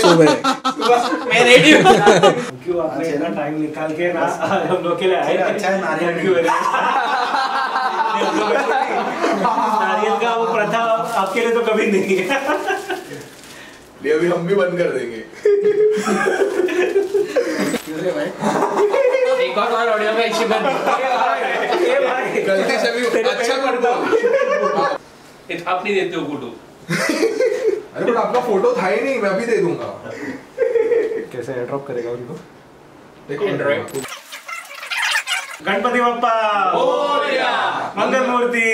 सुबह. मैं रेडी हूँ. क्यों आपने इतना टाइम निकाल के ना हम लोग के लिए आए. अच्छा है नारियल का वो प्रथा आपके लिए तो कभी नहीं है. ये अभी हम भी बंद कर देंगे. एक और ऑडियो में अच्छी बात. गलती से भी अच्छा कर दो. आप नहीं देते हो फोटो. अरे बट आपका फोटो था ही नहीं, मैं अभी दे दूंगा. कैसे एयर ड्रॉप करेगा उनको. देखो गणपति बप्पा. मंगल मूर्ति.